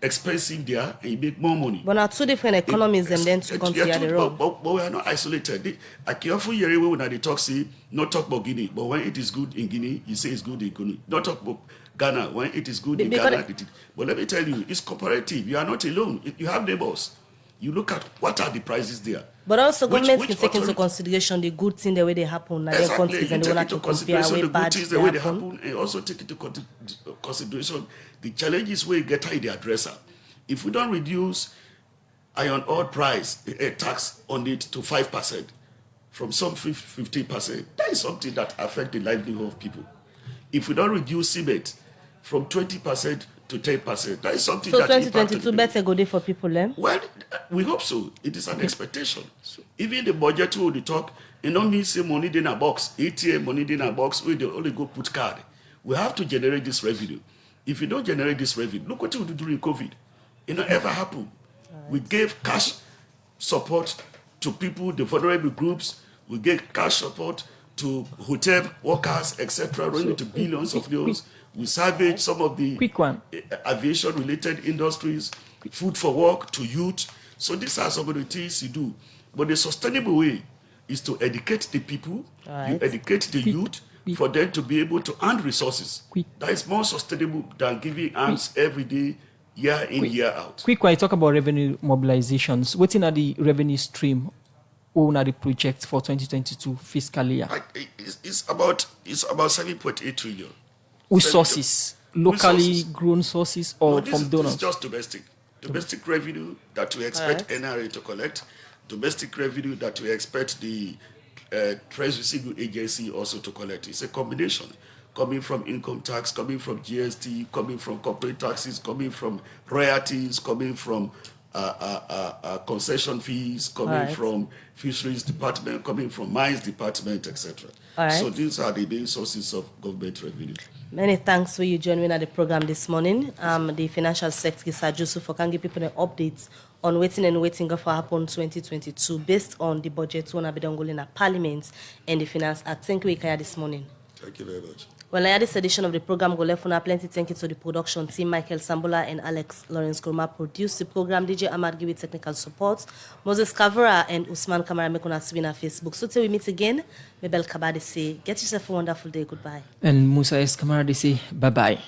expensive there and you make more money. But now two different economies and then to come together the road. But we are not isolated. I careful hear when they talk, say, not talk about Guinea, but when it is good in Guinea, you say it's good in Guinea. Not talk about Ghana, when it is good in Ghana. But let me tell you, it's comparative. You are not alone. You have neighbors. You look at what are the prices there. But also government can take into consideration the good things the way they happen in their countries and they want to compare way bad things the way they happen, and also take into consideration the challenges where you get high the addresser. If we don't reduce iron ore price tax on it to 5% from some 15%, that is something that affects the livelihood of people. If we don't reduce cement from 20% to 10%, that is something that 2022 better go there for people then? Well, we hope so. It is an expectation. Even the budget will talk, it don't mean say money in a box, ATM money in a box, where they only go put card. We have to generate this revenue. If you don't generate this revenue, look what you do during COVID. It not ever happened. Right. We gave cash support to people, the vulnerable groups. We gave cash support to hotel workers, etc., running to billions of euros. We salvaged some of the aviation-related industries, food for work to youth. So these are some of the things you do. But the sustainable way is to educate the people, you educate the youth, for them to be able to earn resources. That is more sustainable than giving arms every day, year in, year out. When you talk about revenue mobilizations, what's in the revenue stream or the project for 2022 fiscal year? It's about 7.8 trillion. With sources, locally grown sources or from donors? It's just domestic. Domestic revenue that we expect NRA to collect, domestic revenue that we expect the Treasury Single Agency also to collect. It's a combination coming from income tax, coming from GST, coming from corporate taxes, coming from royalties, coming from concession fees, coming from fisheries department, coming from mines department, etc. So these are the main sources of government revenue. Many thanks for you joining at the program this morning. The Financial Secretary, Sir Joseph, for can give people an update on waiting for happen 2022 based on the budget one in Parliament and the Finance Act. Thank you, Ikaya, this morning. Thank you very much. Well, I had this edition of the program go left on plenty. Thank you to the production team. Michael Sambola and Alex Lawrence Kurma produced the program. DJ Ahmad give it technical support. Moses Kavara and Usman Kamara make on us on Facebook. So till we meet again, Mabel Kabadi say, get yourself a wonderful day. Goodbye. And Musa S. Kamara say, bye-bye.